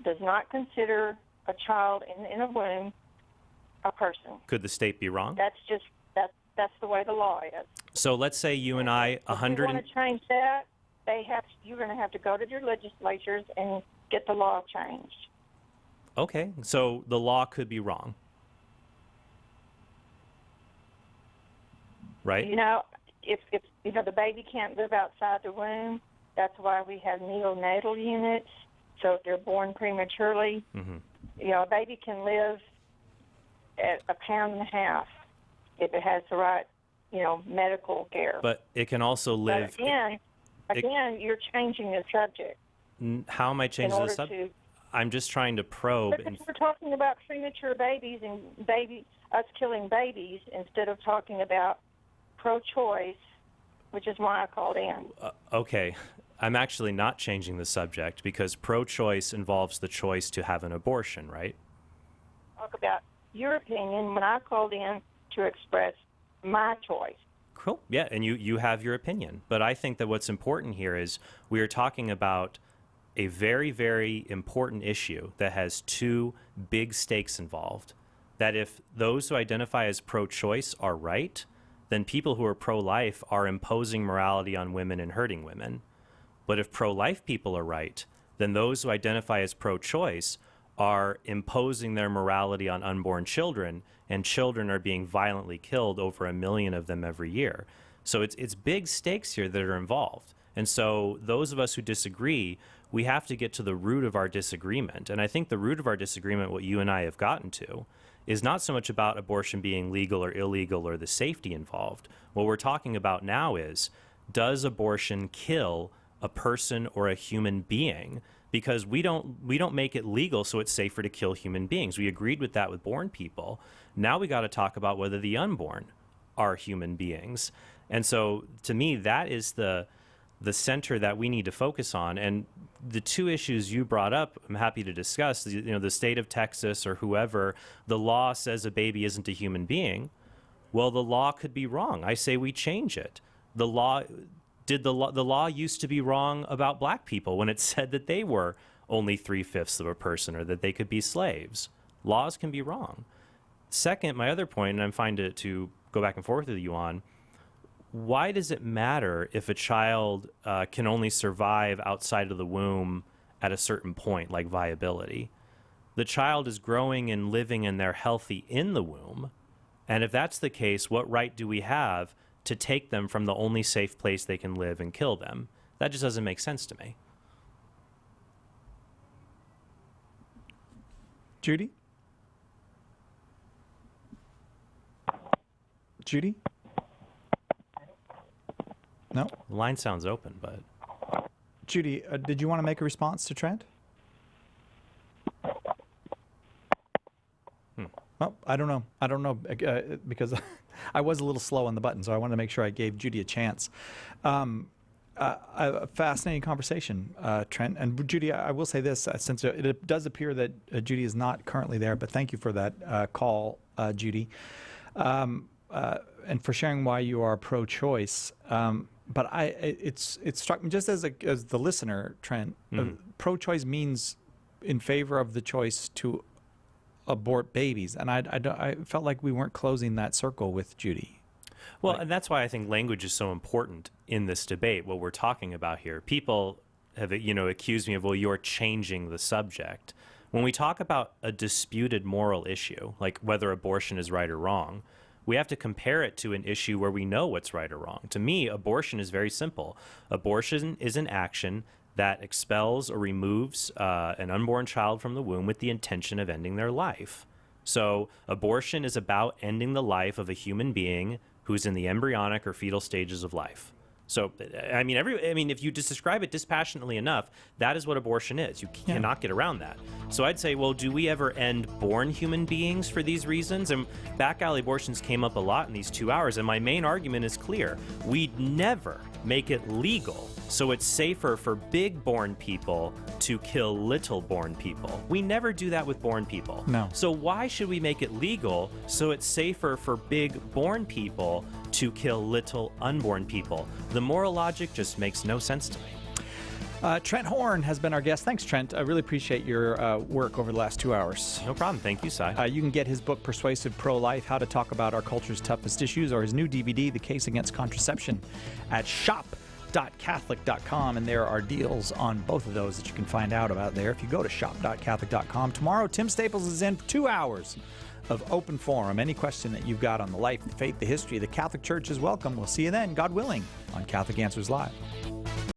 [SPEAKER 15] does not consider a child in a womb a person.
[SPEAKER 3] Could the state be wrong?
[SPEAKER 15] That's the way the law is.
[SPEAKER 3] So let's say you and I,
[SPEAKER 15] If you want to change that, you're going to have to go to your legislatures and get the law changed.
[SPEAKER 3] Okay, so the law could be wrong. Right?
[SPEAKER 15] If the baby can't live outside the womb, that's why we have neonatal units. So if they're born prematurely, a baby can live at 1.5 pounds if it has the right, medical care.
[SPEAKER 3] But it can also live.
[SPEAKER 15] But again, you're changing the subject.
[SPEAKER 3] How am I changing the subject? I'm just trying to probe.
[SPEAKER 15] Because we're talking about premature babies and us killing babies instead of talking about pro-choice, which is why I called in.
[SPEAKER 3] Okay. I'm actually not changing the subject because pro-choice involves the choice to have an abortion, right?
[SPEAKER 15] Talk about your opinion when I called in to express my choice.
[SPEAKER 3] Cool. Yeah, and you have your opinion. But I think that what's important here is we are talking about a very, very important issue that has two big stakes involved. That if those who identify as pro-choice are right, then people who are pro-life are imposing morality on women and hurting women. But if pro-life people are right, then those who identify as pro-choice are imposing their morality on unborn children, and children are being violently killed, over 1 million of them every year. So it's big stakes here that are involved. And so those of us who disagree, we have to get to the root of our disagreement. And I think the root of our disagreement, what you and I have gotten to, is not so much about abortion being legal or illegal or the safety involved. What we're talking about now is, does abortion kill a person or a human being? Because we don't make it legal so it's safer to kill human beings. We agreed with that with born people. Now we got to talk about whether the unborn are human beings. And so to me, that is the center that we need to focus on. And the two issues you brought up, I'm happy to discuss. The state of Texas or whoever, the law says a baby isn't a human being. Well, the law could be wrong. I say we change it. The law used to be wrong about black people when it said that they were only 3/5 of a person or that they could be slaves. Laws can be wrong. Second, my other point, and I'm fine to go back and forth with you on, why does it matter if a child can only survive outside of the womb at a certain point, like viability? The child is growing and living and they're healthy in the womb. And if that's the case, what right do we have to take them from the only safe place they can live and kill them? That just doesn't make sense to me.
[SPEAKER 2] Judy? Judy? No?
[SPEAKER 3] The line sounds open, but...
[SPEAKER 2] Judy, did you want to make a response to Trent? Oh, I don't know, because I was a little slow on the button, so I wanted to make sure I gave Judy a chance. A fascinating conversation, Trent. And Judy, I will say this, since it does appear that Judy is not currently there, but thank you for that call, Judy, and for sharing why you are pro-choice. But it struck me, just as the listener, Trent, pro-choice means in favor of the choice to abort babies, and I felt like we weren't closing that circle with Judy.
[SPEAKER 3] Well, and that's why I think language is so important in this debate, what we're talking about here. People have, accused me of, well, you're changing the subject. When we talk about a disputed moral issue, like whether abortion is right or wrong, we have to compare it to an issue where we know what's right or wrong. To me, abortion is very simple. Abortion is an action that expels or removes an unborn child from the womb with the intention of ending their life. So abortion is about ending the life of a human being who's in the embryonic or fetal stages of life. So, if you just describe it dispassionately enough, that is what abortion is. You cannot get around that. So I'd say, well, do we ever end born human beings for these reasons? And back alley abortions came up a lot in these 2 hours, and my main argument is clear. We'd never make it legal so it's safer for big born people to kill little born people. We never do that with born people.
[SPEAKER 2] No.
[SPEAKER 3] So why should we make it legal so it's safer for big born people to kill little unborn people? The moral logic just makes no sense to me.
[SPEAKER 2] Trent Horn has been our guest. Thanks, Trent. I really appreciate your work over the last 2 hours.
[SPEAKER 3] No problem. Thank you, Cy.
[SPEAKER 2] You can get his book, Persuasive Pro-Life, How to Talk About Our Culture's Toughest Issues, or his new DVD, The Case Against Contraception, at shop.kfan.org. shop.catholic.com, and there are deals on both of those that you can find out about there if you go to shop.catholic.com. Tomorrow, Tim Staples is in for 2 hours of open forum. Any question that you've got on the life, the faith, the history of the Catholic Church is welcome. We'll see you then, God willing, on Catholic Answers Live.